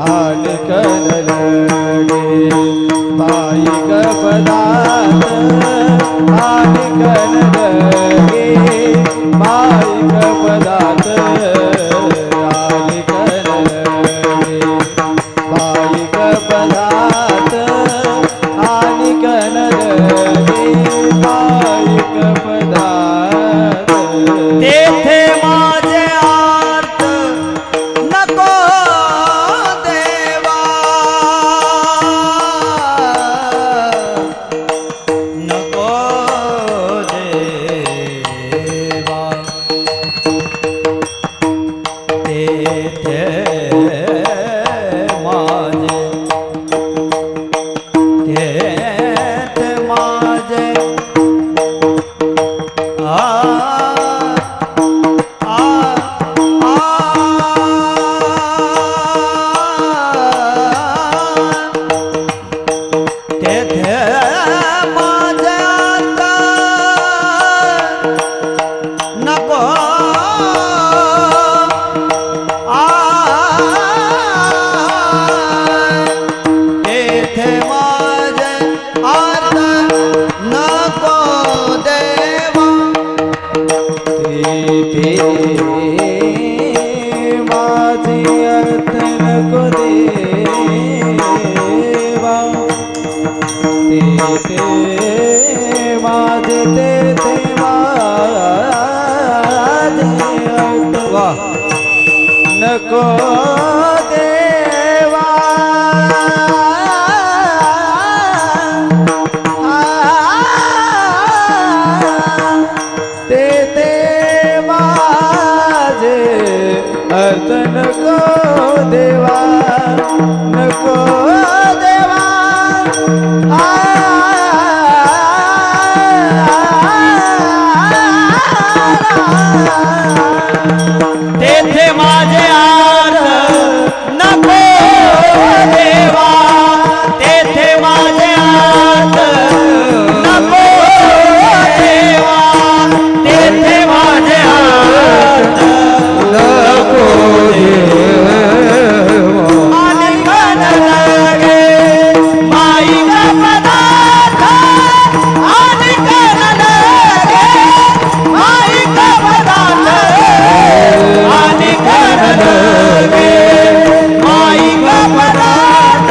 आणि कनलगे माईक पदार्थ आणि कनलगे माईक पदार्थ आणि कनलगे माईक पदार्थ आणि कनलगे माईक पदार्थ तेथे माझे आर्त नको देवा नको देवा तेथे माझे तेथे माझे तेथे माझे आता नको तेथे माझे आता नको देवा ते माझे अर्थ नको देवा ते माझे ते माझे अर्थ नको देवा ते माझे अर्थ नको देवा नको देवा तेथे माझे अर्थ नको देवा तेथे माझे अर्थ नको देवा तेथे माझे अर्थ नको देवा आणि कन लगे माईक पदार्थ आणि कन लगे माईक पदार्थ आणि कन लगे माईक पदार्थ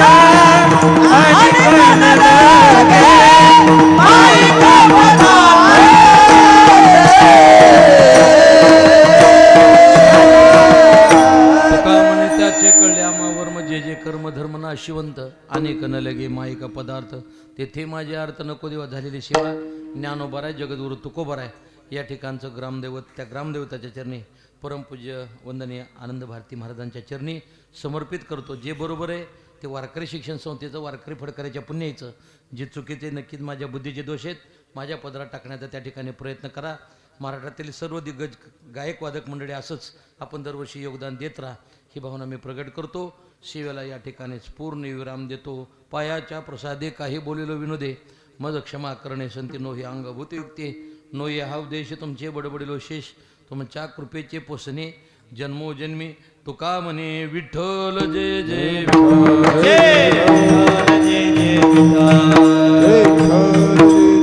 आणि कन लगे माईक तुका म्हणे त्याचे कळले आम्हावर जे जे कर्म धर्म नाशिवंत अनेक न लगे माईका पदार्थ तेथे माझे अर्थ नको देवा झालेली सेवा ज्ञानोबर आहे जगद्गुरु तुकोबर आहे या ठिकाणचं ग्रामदैवत त्या ग्रामदेवताच्या चरणी परमपूज्य वंदनीय आनंद भारती महाराजांच्या चरणी समर्पित करतो. जे बरोबर आहे ते वारकरी शिक्षण संस्थेचं वारकरी फडकऱ्याच्या पुण्याचं, जे चुकीचे नक्कीच माझ्या बुद्धीचे दोष आहेत माझ्या पदरात टाकण्याचा त्या ठिकाणी प्रयत्न करा. महाराष्ट्रातील सर्व दिग्गज गायक वादक मंडळी असंच आपण दरवर्षी योगदान देत राहा ही भावना मी प्रगट करतो. शिवेला या ठिकाणीच पूर्ण विराम देतो. पायाच्या प्रसादे काही बोलिलो विनोदे मज क्षमा करणे संती नो ही अंगभूत युक्ती नो ये हा उद्देश तुमचे बडबडिलो शेष तुमच्या कृपेचे पोसणे जन्मोजन्मी तुका म्हणे विठ्ठल जय जय विठ्ठल. जय विठ्ठल, जय जय विठ्ठल.